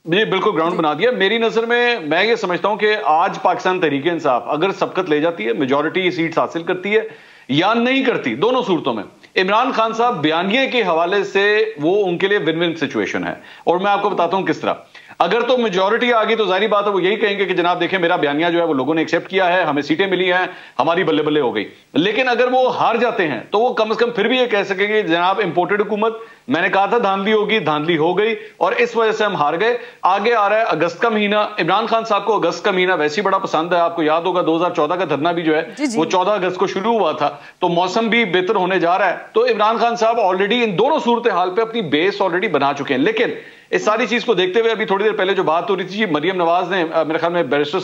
ये बिल्कुल ग्राउंड बना दिया। मेरी नजर में मैं ये समझता हूं कि आज पाकिस्तान तहरीक इंसाफ अगर सबकत ले जाती है, मेजॉरिटी सीट्स हासिल करती है या नहीं करती, दोनों सूरतों में इमरान खान साहब बयानिए के हवाले से वो उनके लिए विन विन सिचुएशन है। और मैं आपको बताता हूं किस तरह। अगर तो मेजॉरिटी आ गई तो जाहिर बात है वो यही कहेंगे कि जनाब देखें मेरा बयानिया जो है वो लोगों ने एक्सेप्ट किया है, हमें सीटें मिली हैं, हमारी बल्ले बल्ले हो गई। लेकिन अगर वो हार जाते हैं तो वो कम से कम फिर भी ये कह सकेंगे जनाब इंपोर्टेड हुकूमत, मैंने कहा था धांधली होगी, धांधली हो गई और इस वजह से हम हार गए। आगे आ रहा है अगस्त का महीना। इमरान खान साहब को अगस्त का महीना वैसे ही बड़ा पसंद है। आपको याद होगा 2014 का धरना भी जो है वो 14 अगस्त को शुरू हुआ था, तो मौसम भी बेहतर होने जा रहा है। तो इमरान खान साहब ऑलरेडी इन दोनों सूरत हाल पे अपनी बेस ऑलरेडी बना चुके हैं। लेकिन इस सारी चीज को देखते हुए अभी थोड़ी देर पहले जो बात हो रही थी, मरियम नवाज ने, मेरे ख्याल में बैरिस्टर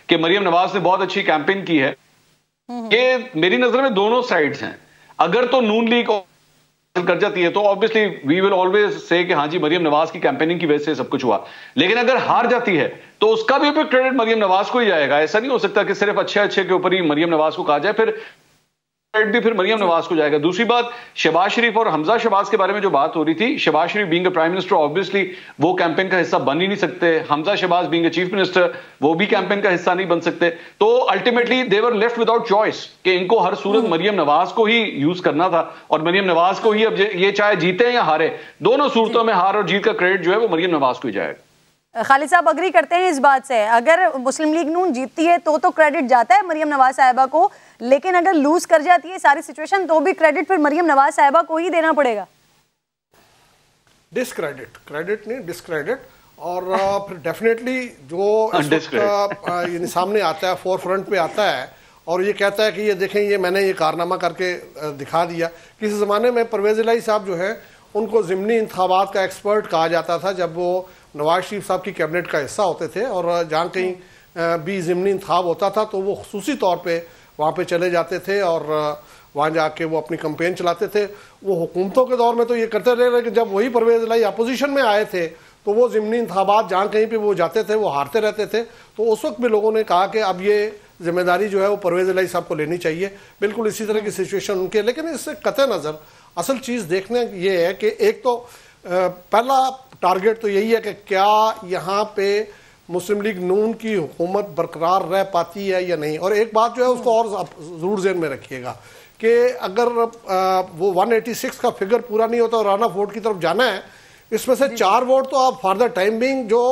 कि मरियम नवाज ने बहुत अच्छी कैंपेन की है। ये मेरी नजर में दोनों साइड्स हैं। अगर तो नून लीग कर जाती है तो obviously we will always say कि हाँ जी मरियम नवाज की कैंपेनिंग की वजह से सब कुछ हुआ। लेकिन अगर हार जाती है तो उसका भी क्रेडिट मरियम नवाज को ही जाएगा। ऐसा नहीं हो सकता कि सिर्फ अच्छे के ऊपर ही मरियम नवाज को कहा जाए। फिर भी फिर मरियम नवाज को जाएगा। दूसरी बात, शहबाज शरीफ और हमजा शहबाज के बारे में जो बात हो रही थी, Shahbaz Sharif being a prime minister obviously वो कैंपेन का हिस्सा बन ही नहीं सकते, Hamza Shahbaz being a chief minister वो भी कैंपेन का हिस्सा नहीं बन सकते। तो ultimately they were left without choice कि इनको हर सूरत मरियम नवाज को ही यूज करना था और मरियम नवाज को ही अब ये चाहे जीते या हारे, दोनों सूरतों में हार और जीत का क्रेडिट जो है वो मरियम नवाज को ही जाएगा। खालिद साहब अग्री करते हैं इस बात से, अगर मुस्लिम लीग नून जीतती है तो क्रेडिट जाता है मरियम नवाज साहिबा को, लेकिन अगर लूज कर जाती है सारी सिचुएशन तो भी क्रेडिट फिर मरियम नवाज साहिबा को ही देना पड़ेगा। डिस्क्रेडिट, क्रेडिट नहीं डिस्क्रेडिट। और फिर डेफिनेटली जो सामने आता है, फोर फ्रंट पे आता है और ये कहता है कि ये देखें ये मैंने ये कारनामा करके दिखा दिया। किसी ज़माने में परवेज़ इलाही साहब जो है उनको ज़िमनी इंतखाबात का एक्सपर्ट कहा जाता था जब वो नवाज शरीफ साहब की कैबिनेट का हिस्सा होते थे, और जहाँ कहीं भी ज़िमनी इंतखाब होता था तो वो खुसूसी तौर पे वहाँ पे चले जाते थे और वहाँ जाके वो अपनी कैंपेन चलाते थे। वो हुकूमतों के दौर में तो ये करते रहे, लेकिन जब वही परवेज़ इलाही अपोजिशन में आए थे तो वो ज़िमनी इंतखाबात जहाँ कहीं पे वो जाते थे वो हारते रहते थे। तो उस वक्त भी लोगों ने कहा कि अब ये जिम्मेदारी जो है वो परवेज़ इलाही साहब को लेनी चाहिए। बिल्कुल इसी तरह की सिचुएशन उनकी है, लेकिन इससे कतई नज़र असल चीज़ देखने ये है कि एक तो पहला टारगेट तो यही है कि क्या यहाँ पे मुस्लिम लीग नून की हुकूमत बरकरार रह पाती है या नहीं। और एक बात जो है उसको और ज़रूर ज़हन में रखिएगा कि अगर वो 186 का फिगर पूरा नहीं होता और रन ऑफ वोट की तरफ जाना है, इसमें से 4 वोट तो आप फॉर द टाइम बिंग जो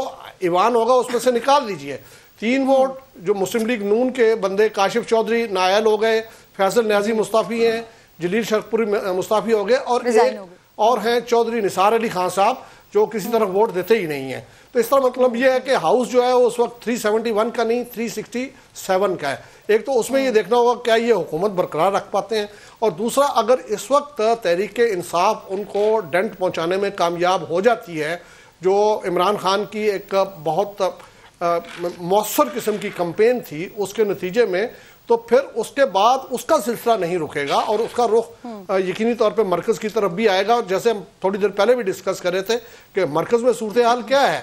ईवान होगा उसमें से निकाल दीजिए। 3 वोट जो मुस्लिम लीग नून के बंदे काशिफ चौधरी नायल हो गए, फैसल न्याजी मुस्ताफ़ी हैं, जलील शरकपुरी मुस्ताफ़ी हो गए, और एक और हैं चौधरी निसार अली खान साहब जो किसी तरफ वोट देते ही नहीं हैं। तो इसका मतलब यह है कि हाउस जो है वो उस वक्त 371 का नहीं 367 का है। एक तो उसमें ये देखना होगा क्या ये हुकूमत बरकरार रख पाते हैं, और दूसरा अगर इस वक्त तहरीक इंसाफ उनको डेंट पहुंचाने में कामयाब हो जाती है, जो इमरान खान की एक बहुत मौसर किस्म की कैंपेन थी, उसके नतीजे में तो फिर उसके बाद उसका सिलसिला नहीं रुकेगा और उसका रुख यकीनी तौर पे मरकज़ की तरफ भी आएगा। और जैसे हम थोड़ी देर पहले भी डिस्कस कर रहे थे कि मरकज़ में सूरत हाल क्या है,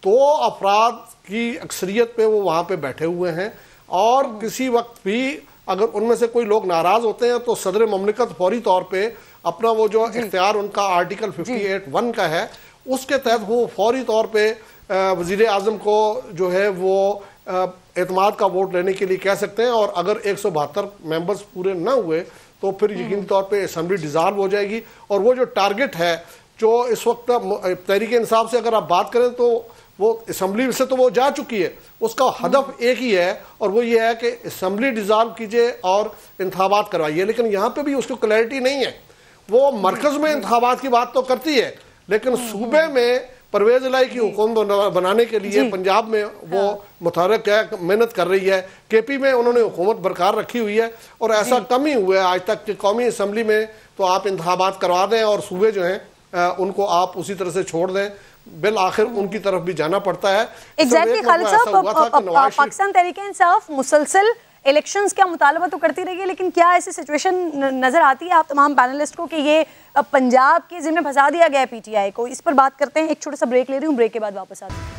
तो अफराद की अक्सरियत पे वो वहाँ पे बैठे हुए हैं, और किसी वक्त भी अगर उनमें से कोई लोग नाराज़ होते हैं तो सदर ममलिकत फौरी तौर पे अपना वो जो इख्तियार उनका आर्टिकल 58(1) का है उसके तहत वो फौरी तौर पे वज़ीर आज़म को जो है वो एतमाद का वोट लेने के लिए कह सकते हैं। और अगर 172 मेंबर्स पूरे ना हुए तो फिर यकीनी तौर पे असेंबली डिज़ाल्व हो जाएगी। और वो जो टारगेट है जो इस वक्त तहरीक इंसाफ से अगर आप बात करें तो वो असेंबली से तो वो जा चुकी है, उसका हदफ एक ही है और वो ये है कि असेंबली डिज़ाल्व कीजिए और इंतखाबात करवाइए। लेकिन यहाँ पे भी उसको क्लैरिटी नहीं है। वो मरकज़ में इंतखाबात की बात तो करती है, लेकिन सूबे में परवेज़ इलाही की हुकूमत बनाने के लिए पंजाब में वो मुतहर्रिक है, मेहनत कर रही है। केपी में उन्होंने हुकूमत बरकरार रखी हुई है और ऐसा कम ही हुआ है आज तक कि कौमी असम्बली में तो आप इंतखाबात करवा दें और सूबे जो हैं उनको आप उसी तरह से छोड़ दें, बिल आखिर उनकी तरफ भी जाना पड़ता है। एग्जैक्टली खालिद साहब, पाकिस्तान तहरीक इंसाफ मुसलसल इलेक्शंस का मुतालबा तो करती रही है, लेकिन क्या ऐसी सिचुएशन नजर आती है आप तमाम पैनलिस्ट को कि ये पंजाब के जिम्मे फंसा दिया गया है पीटीआई को? इस पर बात करते हैं, एक छोटा सा ब्रेक ले रही हूँ, ब्रेक के बाद वापस आते हैं।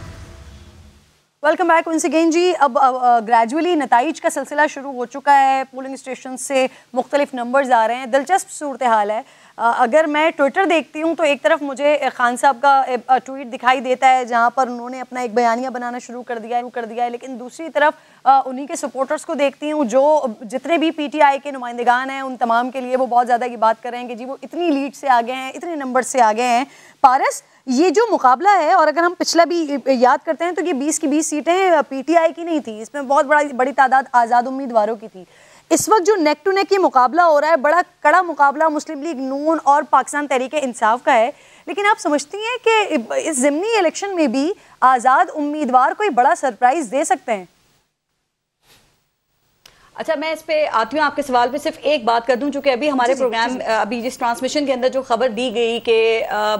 वेलकम बैक वंस अगेन जी। अब ग्रेजुअली नताइज का सिलसिला शुरू हो चुका है, पोलिंग स्टेशन से मुख्तलिफ नंबर्स आ रहे हैं, दिलचस्प सूरत हाल है। अगर मैं ट्विटर देखती हूँ तो एक तरफ मुझे खान साहब का ट्वीट दिखाई देता है जहाँ पर उन्होंने अपना एक बयानिया बनाना शुरू कर दिया है, लेकिन दूसरी तरफ उन्हीं के सपोर्टर्स को देखती हूँ जो जितने भी पीटीआई के नुमाइंदगान हैं उन तमाम के लिए वो बहुत ज़्यादा ये बात कर रहे हैं कि जी वो इतनी लीड से आगे हैं, इतने नंबर से आगे हैं। पारस, ये जो मुकाबला है, और अगर हम पिछला भी याद करते हैं तो ये 20 की 20 सीटें पीटीआई की नहीं थी, इसमें बहुत बड़ी तादाद आज़ाद उम्मीदवारों की थी। इस वक्त जो नेक टू नेक ये मुकाबला हो रहा है, बड़ा कड़ा मुकाबला मुस्लिम लीग नून और पाकिस्तान तहरीक इंसाफ का है, लेकिन आप समझती हैं कि इस ज़िमनी इलेक्शन में भी आज़ाद उम्मीदवार कोई बड़ा सरप्राइज़ दे सकते हैं? अच्छा, मैं इस पे आती हूँ, आपके सवाल पे सिर्फ एक बात कर दूं, चूंकि अभी हमारे प्रोग्राम अभी जिस ट्रांसमिशन के अंदर जो खबर दी गई कि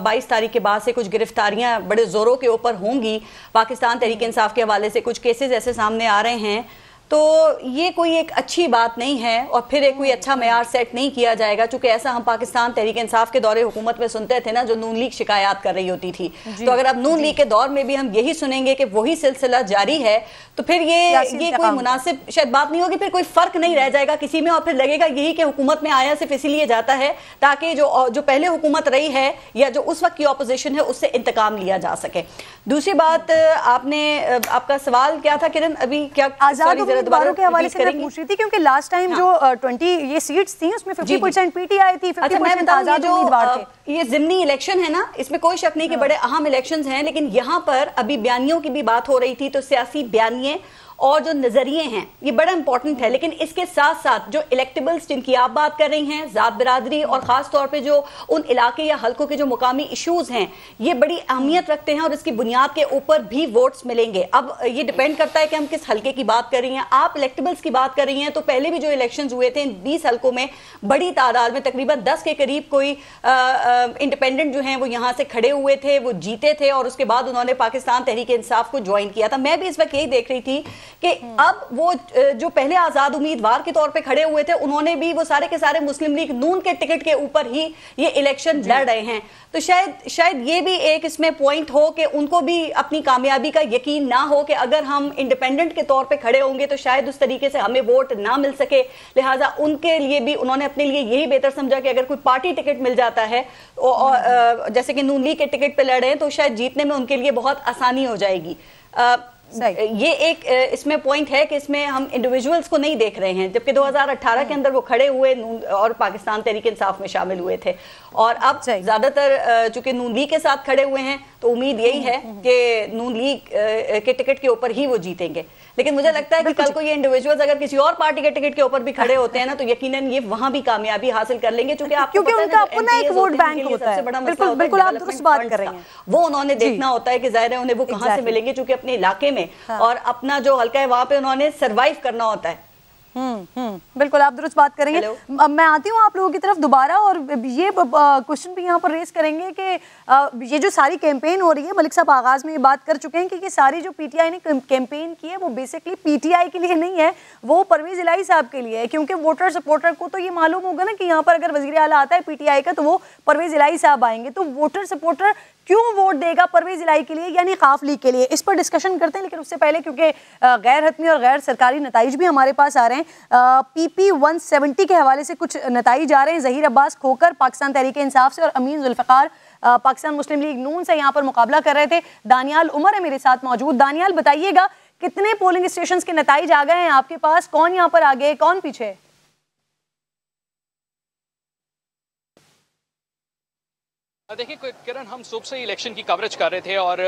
22 तारीख के बाद से कुछ गिरफ्तारियां बड़े ज़ोरों के ऊपर होंगी, पाकिस्तान तहरीक इंसाफ के हवाले से कुछ केसेस ऐसे सामने आ रहे हैं, तो ये कोई एक अच्छी बात नहीं है और फिर एक कोई अच्छा मेयार सेट नहीं किया जाएगा, चूंकि ऐसा हम पाकिस्तान तहरीक इंसाफ के दौरे हुकूमत में सुनते थे ना, जो नून लीग शिकायत कर रही होती थी। तो अगर अब नून लीग के दौर में भी हम यही सुनेंगे कि वही सिलसिला जारी है, तो फिर ये कोई मुनासिब शायद बात नहीं होगी, फिर कोई फर्क नहीं रह जाएगा किसी में, और फिर लगेगा यही कि हुकूमत में आया सिर्फ इसीलिए जाता है ताकि जो पहले हुकूमत रही है या जो उस वक्त की ऑपोजिशन है उससे इंतकाम लिया जा सके। दूसरी बात, आपका सवाल क्या था किरण? अभी क्या आजाद उम्मीदवारों के हवाले से मैं पूछ रही थी, क्योंकि लास्ट टाइम जो 20 ये सीट्स थी उसमें 50% पीटीआई थी, 50% आजाद उम्मीदवार थे। ये ज़िमनी इलेक्शन है ना, इसमें कोई शक नहीं कि बड़े अहम इलेक्शंस हैं, लेकिन यहाँ पर अभी बयानियों की भी बात हो रही थी, तो सियासी बयानिए और जो नजरिए हैं ये बड़ा इंपॉर्टेंट है। लेकिन इसके साथ साथ जो इलेक्टेबल्स जिनकी आप बात कर रही हैं, जात बिरादरी और खास तौर पे जो उन इलाके या हल्कों के जो मुकामी इश्यूज हैं, ये बड़ी अहमियत रखते हैं और इसकी बुनियाद के ऊपर भी वोट्स मिलेंगे। अब ये डिपेंड करता है कि हम किस हल्के की बात कर रही हैं। आप इलेक्टेबल्स की बात कर रही हैं, तो पहले भी जो इलेक्शन हुए थे इन 20 हल्कों में बड़ी तादाद में तकरीबन 10 के करीब कोई इंडिपेंडेंट जो हैं वो यहाँ से खड़े हुए थे, वो जीते थे और उसके बाद उन्होंने पाकिस्तान तहरीक इंसाफ को ज्वाइन किया था। मैं भी इस वक्त यही देख रही थी कि अब वो जो पहले आजाद उम्मीदवार के तौर पे खड़े हुए थे, उन्होंने भी वो सारे के सारे मुस्लिम लीग नून के टिकट के ऊपर ही ये इलेक्शन लड़ रहे हैं। तो शायद ये भी एक इसमें पॉइंट हो कि उनको भी अपनी कामयाबी का यकीन ना हो कि अगर हम इंडिपेंडेंट के तौर पे खड़े होंगे तो शायद उस तरीके से हमें वोट ना मिल सके। लिहाजा उनके लिए भी उन्होंने अपने लिए यही बेहतर समझा कि अगर कोई पार्टी टिकट मिल जाता है और जैसे कि नून लीग के टिकट पे लड़ रहे हैं, तो शायद जीतने में उनके लिए बहुत आसानी हो जाएगी। ये एक इसमें पॉइंट है कि इसमें हम इंडिविजुअल्स को नहीं देख रहे हैं, जबकि 2018 के अंदर वो खड़े हुए और पाकिस्तान तहरीक इंसाफ में शामिल हुए थे, और अब ज्यादातर चूंकि नून लीग के साथ खड़े हुए हैं तो उम्मीद यही है कि नून लीग के टिकट के ऊपर ही वो जीतेंगे। लेकिन मुझे लगता है कि कल को ये इंडिविजुअल्स अगर किसी और पार्टी के टिकट के ऊपर भी खड़े होते हैं ना, तो यकीनन ये वहां भी कामयाबी हासिल कर लेंगे, क्योंकि उनका अपना एक वोट बैंक होता है। बिल्कुल आप दुरुस्त बात कर रही हैं। वो उन्होंने देखना होता है कि जाहिर है उन्हें वो कहां से मिलेंगे, क्योंकि अपने इलाके में और अपना जो हल्का है वहां पे उन्होंने सरवाइव करना होता है। बिल्कुल आप दुरुस्त बात करेंगे। अब मैं आती हूँ आप लोगों की तरफ दोबारा, और ये क्वेश्चन भी यहाँ पर रेस करेंगे कि ये जो सारी कैंपेन हो रही है, मलिक साहब आगाज में ये बात कर चुके हैं कि ये सारी जो पीटीआई ने कैंपेन की है वो बेसिकली पीटीआई के लिए नहीं है, वो परवेज इलाही साहब के लिए है, क्योंकि वोटर सपोर्टर को तो ये मालूम होगा ना कि यहाँ पर अगर वजीर आला आता है पीटीआई का तो वो परवेज इलाही साहब आएंगे, तो वोटर सपोर्टर क्यों वोट देगा परवेज इलाही के लिए यानी खाफ लीग के लिए? इस पर डिस्कशन करते हैं, लेकिन उससे पहले क्योंकि गैर हतमी और गैर सरकारी नताइज भी हमारे पास आ रहे हैं, PP 170 के हवाले से कुछ नताइज आ रहे हैं। ज़हीर अब्बास खोकर पाकिस्तान तहरीक इंसाफ से और अमीन जुल्फ़िकार पाकिस्तान मुस्लिम लीग नून से यहाँ पर मुकाबला कर रहे थे। दानियाल उमर है मेरे साथ मौजूद। दानियाल, बताइएगा कितने पोलिंग स्टेशन के नताइज आ गए हैं आपके पास, कौन यहाँ पर आगे कौन पीछे? देखिए किरण, हम सुबह से इलेक्शन की कवरेज कर रहे थे और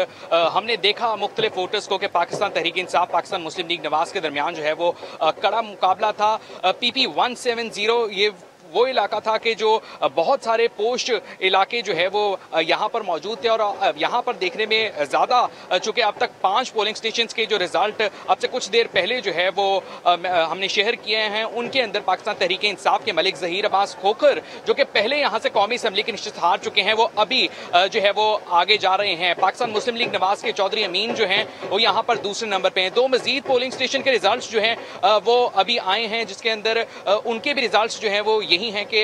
हमने देखा मुख्तलिफ वोटर्स को कि पाकिस्तान तहरीक इंसाफ पाकिस्तान मुस्लिम लीग नवाज के दरमियान जो है वो कड़ा मुकाबला था। PP 170 ये वो इलाका था कि जो बहुत सारे पोस्ट इलाके जो है वो यहाँ पर मौजूद थे, और यहाँ पर देखने में ज़्यादा चूँकि अब तक 5 पोलिंग स्टेशंस के जो रिज़ल्ट अब से कुछ देर पहले जो है वो हमने शेयर किए हैं, उनके अंदर पाकिस्तान तहरीक इंसाफ के मलिक ज़हीर अब्बास खोकर जो कि पहले यहाँ से कौमी असम्बली की निश्चित हार चुके हैं, वो अभी जो है वो आगे जा रहे हैं। पाकिस्तान मुस्लिम लीग नवाज के चौधरी अमीन जो हैं वो यहाँ पर दूसरे नंबर पर हैं। 2 मज़ीद पोलिंग स्टेशन के रिजल्ट जो हैं वो अभी आए हैं, जिसके अंदर उनके भी रिजल्ट जो हैं वो यही हैं कि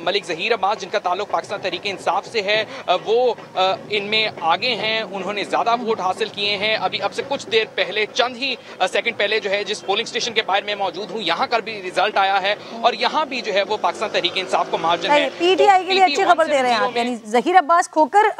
मलिक ज़हीर अब्बास जिनका ताल्लुक पाकिस्तान तहरीक इंसाफ से है वो इनमें आगे हैं, उन्होंने ज़्यादा वोट हासिल किए हैं। अभी अब से कुछ देर पहले, चंद ही सेकंड पहले जो है जिस पोलिंग स्टेशन के बाहर में मौजूद हूँ, यहाँ का भी रिजल्ट आया है और यहाँ भी जो है वो पाकिस्तान तहरीक इंसाफ को मार्जिन है। पीटीआई के लिए अच्छी खबर दे रहे हैं आप, यानी ज़हीर अब्बास खोकर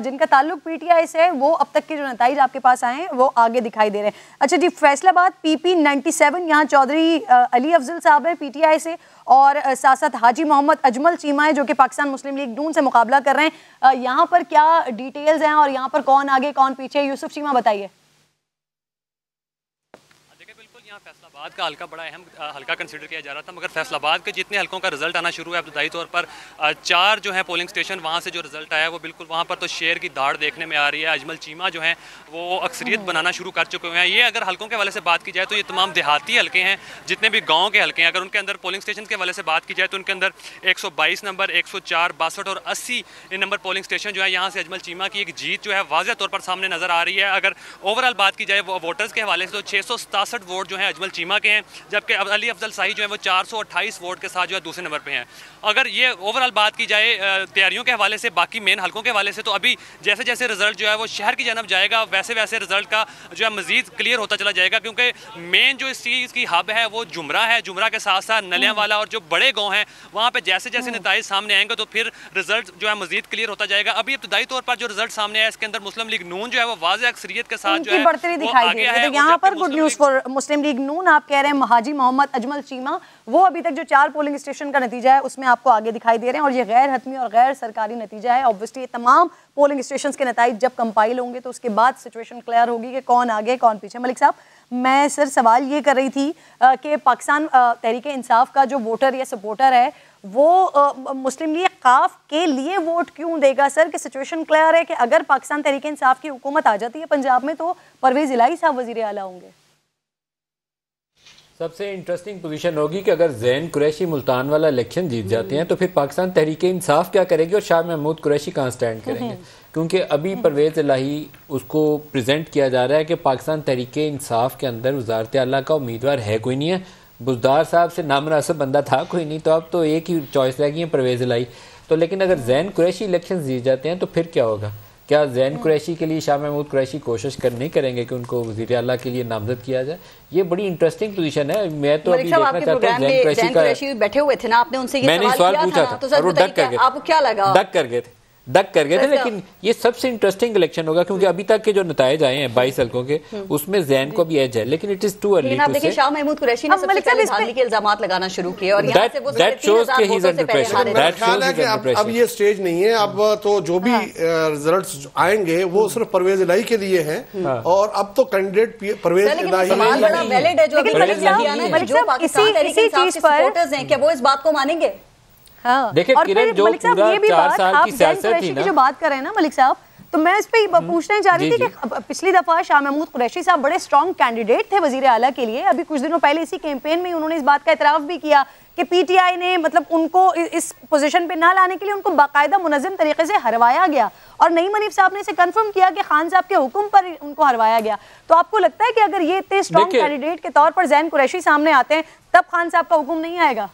जिनका ताल्लुक पीटीआई से है, वो अब तक के जो नताइज आपके पास आए हैं वो आगे दिखाई दे रहे हैं। अच्छा जी, फैसलाबाद PP 97 यहाँ चौधरी अली अफजल साहब है पीटीआई से, और साथ साथ हाजी मोहम्मद अजमल चीमा है जो कि पाकिस्तान मुस्लिम लीग नून से मुकाबला कर रहे हैं। यहाँ पर क्या डिटेल्स हैं और यहाँ पर कौन आगे कौन पीछे? यूसुफ चीमा बताइए। यहाँ फैसलाबाद का हल्का बड़ा अहम हल्का कंसिडर किया जा रहा था, मगर फैसलाबाद के जितने हल्कों का रिजल्ट आना शुरू है इब्तदाई तौर पर 4 जो है पोलिंग स्टेशन, वहाँ से जो रिजल्ट आया वो बिल्कुल वहाँ पर तो शेर की दाड़ देखने में आ रही है। अजमल चीमा जो हैं वो अक्सरियत बनाना शुरू कर चुके हुए हैं। ये अगर हल्कों के हवाले से बात की जाए तो ये तमाम देहाती हल्के हैं, जितने भी गाँव के हल्के हैं, अगर उनके अंदर पोलिंग स्टेशन के हवाले से बात की जाए तो उनके अंदर 122 नंबर, 104, 62 और 80 नंबर पोलिंग स्टेशन जो है, यहाँ से अजमल चीमा की एक जीत जो है वाज़ह तौर पर सामने नजर आ रही है। अगर ओवरऑल बात की जाए वो वोटर्स के हवाले से तो 667 वोट जो हैं अजमल चीमा के हैं, जबकि अली अफजल शाही जो है वो 428 वोट के साथ जो है दूसरे नंबर पे हैं। अगर ये ओवरऑल बात की जाए तैयारियों के हवाले से, बाकी मेन हलकों के हवाले से, तो अभी जैसे जैसे रिजल्ट जो है वो शहर की जानब जाएगा वैसे वैसे रिजल्ट का जो है मजीद क्लियर होता चला जाएगा, क्योंकि मेन जो इस चीज़ की हब है वो जुमरा है। जुमरा के साथ साथ नलियाँ वाला और जो बड़े गाँव हैं वहाँ पर जैसे जैसे नताइज सामने आएंगे तो फिर रिजल्ट जो है मजीद क्लियर होता जाएगा। अभी इब्तदाई तौर पर जो रिजल्ट सामने आया इसके अंदर मुस्लिम लीग नून जो है वो वाज़ेह अक्सरियत के साथ जो है बढ़ती दिखाई दे रही है। यहाँ पर good news for Muslim League Noon, आप कह रहे हैं हाजी मोहम्मद अजमल चीमा वो अभी तक जो 4 पोलिंग स्टेशन का नतीजा है उसमें आपको आगे दिखाई दे रहे हैं, और ये गैर हतमी और गैर सरकारी नतीजा है। ऑब्वियसली तमाम पोलिंग स्टेशन के नतीजे जब कंपाइल होंगे तो उसके बाद सिचुएशन क्लियर होगी कि कौन आगे कौन पीछे। मलिक साहब, मैं सर सवाल ये कर रही थी कि पाकिस्तान तहरीक इंसाफ का जो वोटर या सपोर्टर है वो मुस्लिम लीग काफ के लिए वोट क्यों देगा सर? कि सिचुएशन क्लियर है कि अगर पाकिस्तान तहरीक इंसाफ की हुकूमत आ जाती है पंजाब में तो परवेज इलाही साहब वजीर आला होंगे। सबसे इंटरेस्टिंग पोजीशन होगी कि अगर जैन कुरैशी मुल्तान वाला इलेक्शन जीत जाते हैं तो फिर पाकिस्तान तहरीक इंसाफ क्या करेगी और शाह महमूद कुरैशी कहाँ स्टैंड करेंगे, क्योंकि अभी परवेज इलाही उसको प्रेजेंट किया जा रहा है कि पाकिस्तान तहरीक इंसाफ के अंदर वजारत आला का उम्मीदवार है कोई नहीं है, बुज़दार साहब से नामनासिब बंदा था कोई नहीं, तो अब तो एक ही चॉइस रह गई है परवेज इलाही। तो लेकिन अगर जैन कुरैशी इलेक्शन जीत जाते हैं तो फिर क्या होगा? क्या जैन कुरैशी के लिए शाह महमूद कुरैशी कोशिश नहीं करेंगे कि उनको वज़ीर आला के लिए नामजद किया जाए? ये बड़ी इंटरेस्टिंग पोजीशन है। मैं तो अभी देखना चाहता हूँ जैन कुरैशी बैठे हुए थे ना, आपने उनसे ये सवाल पूछा था तो सर बताइए आपको क्या लगा? डक कर गए थे। लेकिन ये सबसे इंटरेस्टिंग इलेक्शन होगा क्योंकि अभी तक के जो नताइज आए हैं 22 हल्कों के उसमें जैन को भी एज है, लेकिन it is too early to say. देखिए शाह महमूद कुरैशी ने सबसे पहले धांधली के इल्जामात लगाना शुरू किए और यहां से वो दैट शोज के he is under pressure. That ख्याल है कि अब ये स्टेज नहीं है, अब तो जो भी रिजल्ट्स आएंगे वो सिर्फ परवेज इलाही के लिए हैं और अब तो कैंडिडेट परवेज इलाही सवाल बड़ा वैलिड है जो पाकिस्तान तहरीक इंसाफ के सपोर्टर्स हैं, क्या वो इस बात को मानेंगे? हाँ। देखिए किरण जो पूरा 4 साल की सियासत थी ना, जो बात कर रहे हैं ना मलिक साहब, तो मैं इस पे पूछना चाह रही थी कि पिछली दफा शाह महमूद कुरैशी साहब बड़े स्ट्रॉन्ग कैंडिडेट थे वजीर आला के लिए। अभी कुछ दिनों पहले इसी कैंपेन में उन्होंने इस बात का इतराफ भी किया कि पीटीआई ने मतलब उनको इस पोजीशन पे ना लाने के लिए उनको बाकायदा मुनज़्ज़म तरीके से हरवाया गया और नईम हनीफ साहब ने इसे कंफर्म किया कि खान साहब के हुक्म पर उनको हरवाया गया। तो आपको लगता है कि अगर ये इतने स्ट्रॉन्ग कैंडिडेट के तौर पर जैन कुरैशी सामने आते हैं तब खान साहब का हुक्म नहीं आएगा?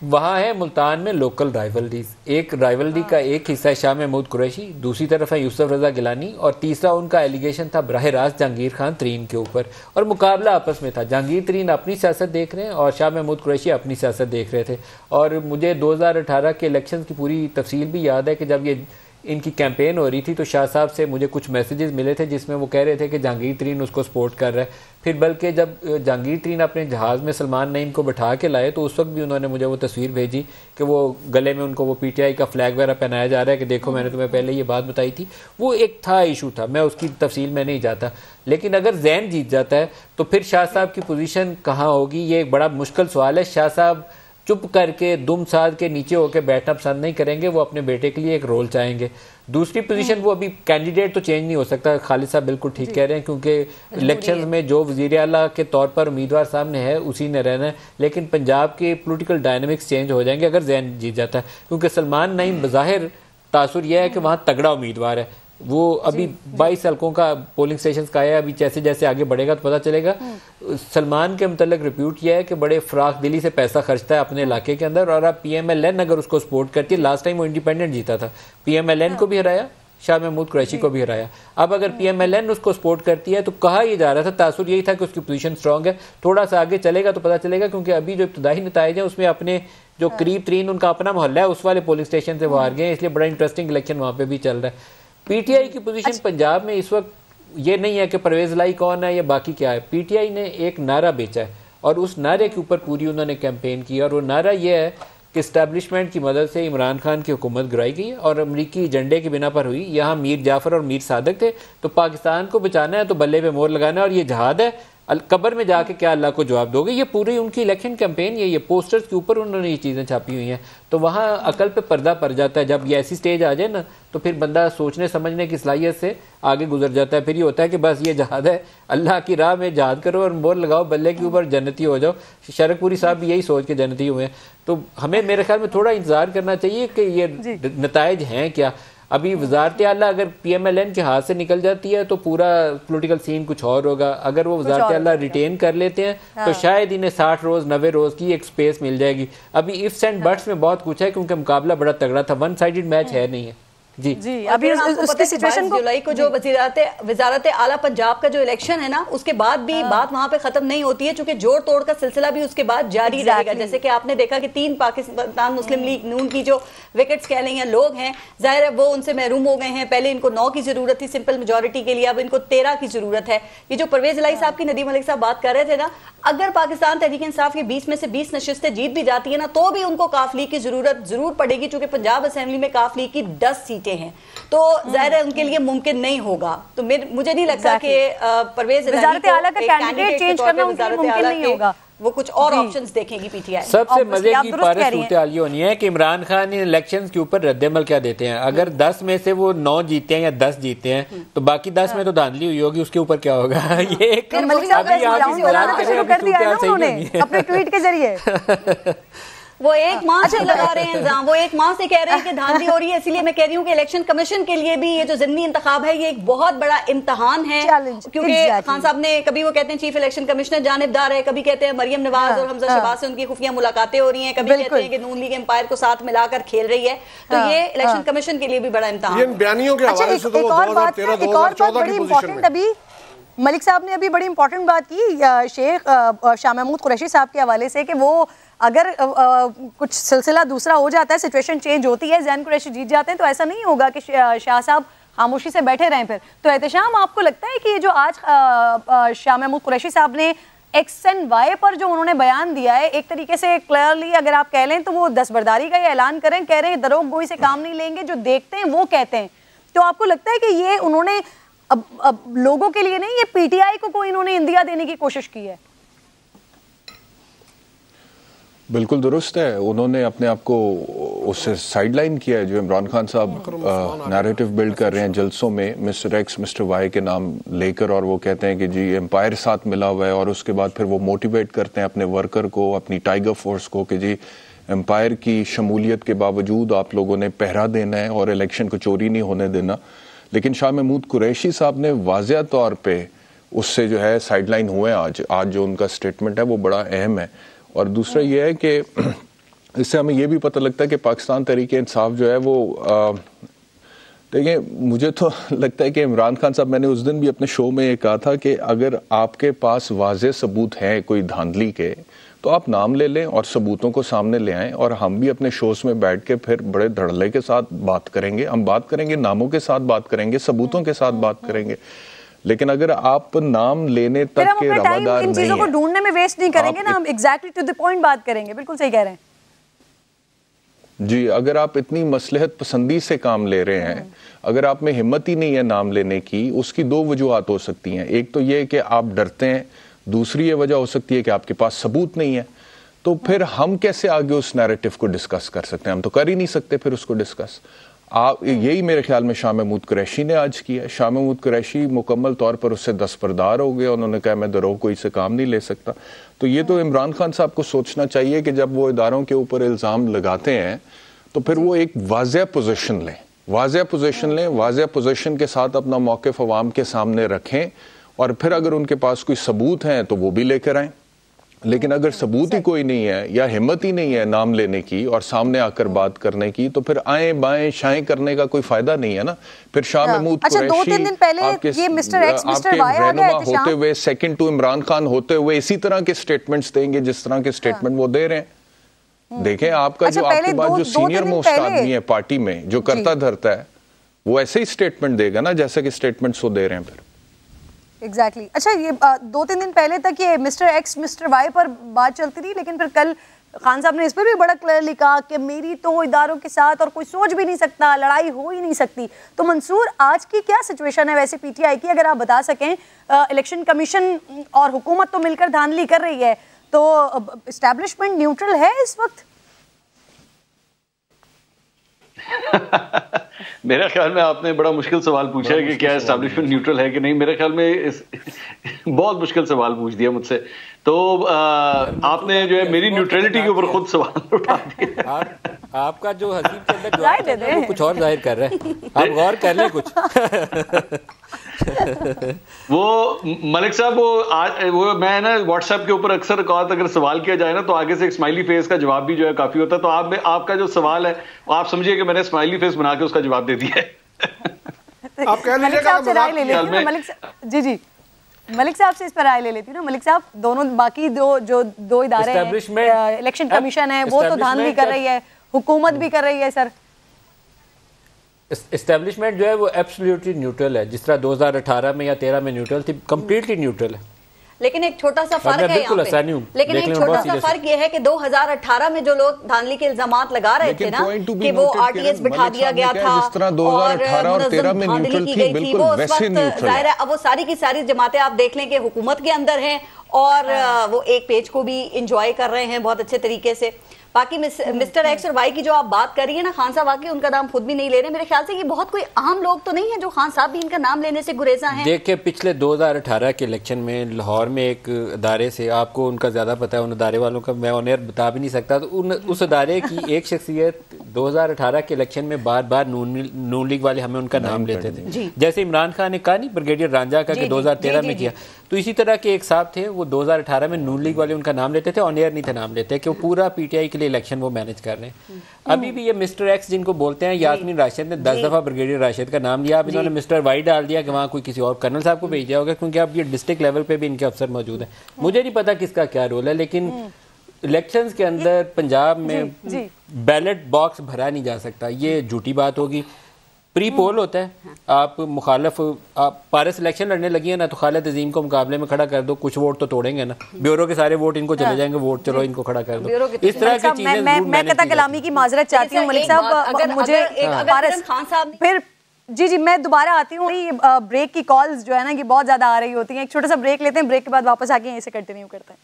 वहाँ है मुल्तान में लोकल राइवलरीज, एक राइवलरी का एक हिस्सा है शाह महमूद कुरैशी, दूसरी तरफ है यूसुफ रजा गिलानी और तीसरा उनका एलिगेशन था बराह रास्त जहांगीर खान तरीन के ऊपर और मुकाबला आपस में था। जहांगीर तरीन अपनी सियासत देख रहे हैं और शाह महमूद कुरैशी अपनी सियासत देख रहे थे। और मुझे 2018 के इलेक्शन की पूरी तफसील भी याद है कि जब ये इनकी कैंपेन हो रही थी तो शाह साहब से मुझे कुछ मैसेजेस मिले थे जिसमें वो कह रहे थे कि जहांगीर तरीन उसको सपोर्ट कर रहा है। फिर बल्कि जब जहांगीर तरीन अपने जहाज़ में सलमान नईम को बैठा के लाए तो उस वक्त भी उन्होंने मुझे वो तस्वीर भेजी कि वो गले में उनको वो पीटीआई का फ्लैग वगैरह पहनाया जा रहा है कि देखो मैंने तुम्हें पहले ये बात बताई थी। वो एक था इशू था, मैं उसकी तफसील में नहीं जाता। लेकिन अगर जैन जीत जाता है तो फिर शाह साहब की पोजीशन कहाँ होगी, ये एक बड़ा मुश्किल सवाल है। शाह साहब चुप करके दुम साध के नीचे होकर बैठना पसंद नहीं करेंगे, वो अपने बेटे के लिए एक रोल चाहेंगे। दूसरी पोजीशन वो अभी कैंडिडेट तो चेंज नहीं हो सकता, खालिद साहब बिल्कुल ठीक कह रहे हैं क्योंकि इलेक्शन में जो वजीर आला के तौर पर उम्मीदवार सामने है उसी ने रहना है। लेकिन पंजाब के पॉलिटिकल डायनामिक्स चेंज हो जाएंगे अगर जैन जीत जाता है, क्योंकि सलमान नईम बज़ाहिर तासुर यह है कि वहाँ तगड़ा उम्मीदवार है। वो अभी 22 हल्कों का पोलिंग स्टेशन का है, अभी जैसे जैसे आगे बढ़ेगा तो पता चलेगा। सलमान के मतलब रिप्यूट यह है कि बड़े फराख दिली से पैसा खर्चता है अपने इलाके के अंदर और अब PMLN अगर उसको सपोर्ट करती है, लास्ट टाइम वो इंडिपेंडेंट जीता था, PMLN को भी हराया, शाह महमूद कुरैशी को भी हराया। अब अगर PMLN उसको सपोर्ट करती है तो कहा यह जा रहा था, तासुर यही था कि उसकी पोजीशन स्ट्रांग है। थोड़ा सा आगे चलेगा तो पता चलेगा, क्योंकि अभी जो इब्तदाई नताइज हैं उसमें अपने जो करीब तरीन उनका अपना मोहल्ला है उस वाले पोलिंग स्टेशन से वो हार गए, इसलिए बड़ा इंटरेस्टिंग इलेक्शन वहाँ पे भी चल रहा है। पीटीआई की पोजीशन पंजाब में इस वक्त ये नहीं है कि परवेज इलाही कौन है या बाकी क्या है। पीटीआई ने एक नारा बेचा है और उस नारे के ऊपर पूरी उन्होंने कैंपेन की और वो नारा ये है कि इस्टेब्लिशमेंट की मदद से इमरान खान की हुकूमत गिराई गई और अमरीकी एजेंडे की बिना पर हुई। यहाँ मीर जाफर और मीर सादक थे, तो पाकिस्तान को बचाना है तो बल्ले पे मोर लगाना है और ये जहाद है, कब्र में जाके क्या अल्लाह को जवाब दोगे। ये पूरी उनकी इलेक्शन कैंपेन ये पोस्टर्स के ऊपर उन्होंने ये चीज़ें छापी हुई हैं। तो वहाँ अकल पे पर्दा पड़ जाता है। जब ये ऐसी स्टेज आ जाए ना तो फिर बंदा सोचने समझने की सलाहियत से आगे गुजर जाता है। फिर ये होता है कि बस ये जहाद है, अल्लाह की राह में जहाद करो और मोर लगाओ बल्ले के ऊपर, जन्नती हो जाओ। शरकपुरी साहब भी यही सोच के जन्नती हुए हैं। तो हमें मेरे ख्याल में थोड़ा इंतजार करना चाहिए कि ये नताइज हैं क्या। अभी वजारत आला अगर PMLN के हाथ से निकल जाती है तो पूरा पॉलिटिकल सीन कुछ और होगा। अगर वो वजारत आला रिटेन कर लेते हैं तो शायद इन्हें 60 रोज 90 रोज की एक स्पेस मिल जाएगी। अभी इफ्स एंड बट्स में बहुत कुछ है क्योंकि मुकाबला बड़ा तगड़ा था, वन साइडेड मैच है नहीं है। जी अभी उसकी सिचुएशन को जुलाई को जो वजारत आला पंजाब का जो इलेक्शन है ना, उसके बाद भी बात वहां पे खत्म नहीं होती है, क्योंकि जोड़ तोड़ का सिलसिला भी उसके बाद जारी रहेगा। जैसे कि आपने देखा कि 3 पाकिस्तान मुस्लिम लीग नून की जो विकेट्स कह लें या लोग हैं, जाहिर है वो उनसे महरूम हो गए हैं। पहले इनको 9 की जरूरत थी सिंपल मेजोरिटी के लिए, अब इनको 13 की जरूरत है। ये जो परवेज इलाही साहब की नदीम मलिक साहब बात कर रहे थे ना, अगर पाकिस्तान तहरीक इंसाफ के 20 में से 20 नशिस्तें जीत भी जाती है ना, तो भी उनको काफ लीग की जरूरत जरूर पड़ेगी, क्योंकि पंजाब असेंबली में काफ लीग की 10 सीटें हैं, तो जाहिर है उनके लिए मुमकिन नहीं होगा। तो मुझे नहीं लगता कि परवेज वज़ारत आला का कैंडिडेट चेंज करना उनके लिए मुमकिन नहीं होगा। वो कुछ और ऑप्शंस देखेंगी पीटीआई। सबसे मजे की सूरत हाल ये होनी है कि इमरान खान इन इलेक्शंस के ऊपर रद्दमल क्या देते हैं। अगर 10 में से वो 9 जीते हैं या 10 जीते हैं तो बाकी 10 में तो धांधली हुई होगी, उसके ऊपर क्या होगा ये अपने ट्वीट के जरिए वो एक माह से लगा रहे हैं इल्जाम, वो एक माह से कह रहे हैं कि धांधली हो रही है। इसलिए मैं कह रही हूँ कि इलेक्शन कमीशन के लिए भी ये जो ज़िमनी इंतखाब है ये एक बहुत बड़ा इम्तिहान है, क्योंकि खान साहब ने कभी वो कहते हैं चीफ इलेक्शन कमिश्नर जानिबदार है, कभी कहते हैं मरियम नवाज और हमजा शहबाज से उनकी खुफिया मुलाकातें हो रही हैं, कभी कहते हैं कि नून लीग एम्पायर को साथ मिलाकर खेल रही है। तो ये इलेक्शन कमीशन के लिए भी बड़ा इम्तिहान। अभी मलिक साहब ने अभी बड़ी इंपॉर्टेंट बात की शेख शाह महमूद कुरैशी साहब के हवाले से कि वो अगर कुछ सिलसिला दूसरा हो जाता है, सिचुएशन चेंज होती है, जैन कुरैशी जीत जाते हैं, तो ऐसा नहीं होगा कि शाह साहब खामोशी से बैठे रहें फिर। तो एहतशाम, आपको लगता है कि ये जो आज शाह महमूद कुरैशी साहब ने एक्स एंड वाई पर जो उन्होंने बयान दिया है, एक तरीके से क्लियरली अगर आप कह लें तो वो दस्तबरदारी का ये ऐलान करें, कह रहे हैं दरोग गोई से काम नहीं लेंगे, जो देखते हैं वो कहते हैं, तो आपको लगता है कि ये उन्होंने अब लोगों के लिए नहीं, ये पीटीआई को कोई इन्होंने इंदिया देने की कोशिश की है? बिल्कुल दुरुस्त है, उन्होंने अपने आप को उससे साइडलाइन किया है। जो इमरान खान साहब नैरेटिव बिल्ड कर रहे हैं जलसों में मिस्टर एक्स मिस्टर वाई के नाम लेकर, और वो कहते हैं कि जी एम्पायर साथ मिला हुआ है, और उसके बाद फिर वो मोटिवेट करते हैं अपने वर्कर को, अपनी टाइगर फोर्स को, कि जी एम्पायर की शमूलियत के बावजूद आप लोगों ने पहरा देना है और इलेक्शन को चोरी नहीं होने देना। लेकिन शाह महमूद कुरैशी साहब ने वाज़ेह तौर पे उससे जो है साइडलाइन हुए। आज जो उनका स्टेटमेंट है वो बड़ा अहम है। और दूसरा ये है कि इससे हमें ये भी पता लगता है कि पाकिस्तान तहरीक इंसाफ जो है वो देखिए, मुझे तो लगता है कि इमरान खान साहब, मैंने उस दिन भी अपने शो में ये कहा था कि अगर आपके पास वाज़ेह सबूत हैं कोई धांधली के, तो आप नाम ले लें और सबूतों को सामने ले आएं, और हम भी अपने शोज में बैठ के फिर बड़े धड़ल्ले के साथ बात करेंगे। हम बात करेंगे, नामों के साथ बात करेंगे, सबूतों के साथ बात करेंगे। लेकिन अगर आप नाम लेने तक के रवादार नहीं चीजों को ढूंढने में वेस्ट नहीं करेंगे ना, हम एग्जैक्टली टू द पॉइंट बात करेंगे। बिल्कुल सही कह रहे हैं जी। अगर आप इतनी मसलहत पसंदी से काम ले रहे हैं, अगर आप में हिम्मत ही नहीं है नाम लेने की, उसकी 2 वजूहात हो सकती हैं। एक तो ये कि आप डरते हैं, दूसरी ये वजह हो सकती है कि आपके पास सबूत नहीं है। तो फिर हम कैसे आगे उस नैरेटिव को डिस्कस कर सकते हैं? हम तो कर ही नहीं सकते फिर उसको डिस्कस। यही मेरे ख्याल में शाह महमूद कुरैशी ने आज किया है। शाह महमूद कुरैशी मुकम्मल तौर पर उससे दस्तबरदार हो गए। उन्होंने कहा मैं दरोग कोई से काम नहीं ले सकता। तो ये तो इमरान खान साहब को सोचना चाहिए कि जब वो इदारों के ऊपर इल्ज़ाम लगाते हैं तो फिर वो एक वाज़ेह पोजीशन लें, वाज़ेह पोजीशन के साथ अपना मौक़िफ़ अवाम के सामने रखें, और फिर अगर उनके पास कोई सबूत हैं तो वो भी लेकर आएं। लेकिन अगर सबूत ही कोई नहीं है या हिम्मत ही नहीं है नाम लेने की और सामने आकर बात करने की, तो फिर आए बाएं शाएं करने का कोई फायदा नहीं है ना। फिर शाह महमूद कुरैशी आपके रहनुमा होते हुए, सेकंड टू इमरान खान होते हुए इसी तरह के स्टेटमेंट्स देंगे जिस तरह के स्टेटमेंट वो दे रहे हैं। देखें, आपका जो आपके पास जो सीनियर मोस्ट आदमी है पार्टी में, जो करता धरता है, वो ऐसे ही स्टेटमेंट देगा ना जैसे कि स्टेटमेंट्स वो दे रहे हैं फिर। एग्जैक्टली। अच्छा, ये 2-3 दिन पहले तक ये मिस्टर एक्स मिस्टर वाई पर बात चलती रही, लेकिन फिर कल खान साहब ने इस पर भी बड़ा क्लियरली कहा कि मेरी तो इदारों के साथ और कोई सोच भी नहीं सकता, लड़ाई हो ही नहीं सकती। तो मंसूर, आज की क्या सिचुएशन है वैसे पीटीआई की, अगर आप बता सकें? इलेक्शन कमीशन और हुकूमत तो मिलकर धांधली कर रही है, तो एस्टैब्लिशमेंट न्यूट्रल है इस वक्त? मेरे ख्याल में आपने बड़ा मुश्किल सवाल पूछा है कि क्या एस्टैब्लिशमेंट न्यूट्रल है कि नहीं। मेरे ख्याल में बहुत मुश्किल सवाल पूछ दिया मुझसे। तो आपने जो है मेरी न्यूट्रलिटी के ऊपर खुद सवाल उठा दिया। आपका जो हसीब के अंदर जवाब वो कुछ और जाहिर कर रहा है, आप गौर कर लें कुछ। वो मलिक साहब वो मैं ना व्हाट्सएप के ऊपर अक्सर अगर सवाल किया जाए ना तो आगे से एक स्माइली फेस का जवाब भी जो है काफी होता है, तो आपका जो सवाल है आप समझिए कि मैंने स्माइली फेस बना के उसका जवाब दे दिया है। आप कह लीजिएगा जी मलिक साहब से इस पर राय ले लेती हूँ ना। मलिक साहब, दोनों बाकी दो इदारे हैं, इलेक्शन कमीशन है, वो तो धांधली कर रही है, हुकूमत भी कर रही है सर। एस्टेब्लिशमेंट जो है वो एब्सोल्युटली न्यूट्रल है, जिस तरह 2018 में या 13 में न्यूट्रल थी, कंप्लीटली न्यूट्रल है। लेकिन एक छोटा सा फर्क है यहाँ पे, लेकिन एक छोटा सा फर्क ये है कि 2018 में जो लोग धांधली के इल्जामात लगा रहे थे ना कि वो आरटीएस बिठा दिया गया था जिस तरह 2018 और 13 में न्यूट्रल थी, बिल्कुल वैसे न्यूट्रल जाहिर है। अब वो सारी की सारी जमातें आप देख लें कि हुकूमत के अंदर हैं और वो एक पेज को भी इंजॉय कर रहे हैं बहुत अच्छे तरीके से। बाकी मिस्टर एक्स और वाई की जो आप बात कर रही है ना, खान साहब वाकई उनका नाम खुद भी नहीं ले रहे। मेरे ख्याल से ये बहुत कोई आम लोग तो नहीं है जो खान साहब भी इनका नाम लेने से गुरेजा हैं। देखिए, पिछले 2018 के इलेक्शन में लाहौर में एक अदारे से, आपको उनका ज़्यादा पता है, उन अदारे वालों का मैं ऑन एयर बता भी नहीं सकता, तो उस अदारे की एक शख्सियत 2018 के इलेक्शन में बार बार नून लीग वाले हमें उनका नाम लेते थे। जैसे इमरान खान ने कहा नहीं, ब्रिगेडियर रांझा का कि 2013 में किया, तो इसी तरह के एक साहब थे, वो 2018 में नून लीग वाले उनका नाम लेते थे, ऑन एयर नहीं थे नाम लेते, कि वो पूरा पीटीआई के लिए इलेक्शन वो मैनेज कर रहे हैं। अभी भी ये मिस्टर एक्स जिनको बोलते हैं, यास्मीन राशिद ने 10 दफा ब्रिगेडियर राशिद का नाम लिया, अब इन्होंने मिस्टर वाई डाल दिया कि वहाँ कोई किसी और कर्नल साहब को भेज दिया होगा, क्योंकि अब ये डिस्ट्रिक्ट लेवल पे भी इनके अफसर मौजूद हैं। मुझे नहीं पता किसका क्या रोल है, लेकिन इलेक्शंस के अंदर पंजाब में बैलेट बॉक्स भरा नहीं जा सकता, ये झूठी बात होगी। प्री पोल होता है, आप मुखालफ आप पारस इलेक्शन लड़ने लगी है ना, तो खालिद अजीम को मुकाबले में खड़ा कर दो, कुछ वोट तो तोड़ेंगे ना, ब्यूरो के सारे वोट इनको चले जाएंगे, वोट चलो इनको खड़ा कर दो। इस तरह की चीजें मैं कथा कलामी की माजरत चाहती हूँ मलिक साहब, मुझे पारस खान साहब फिर जी मैं दोबारा आती हूँ। ब्रेक की कॉल्स जो है ना, ये बहुत ज्यादा आ रही होती हैं। एक छोटा सा ब्रेक लेते हैं, ब्रेक के बाद वापस आके यहीं से कंटिन्यू करते हैं।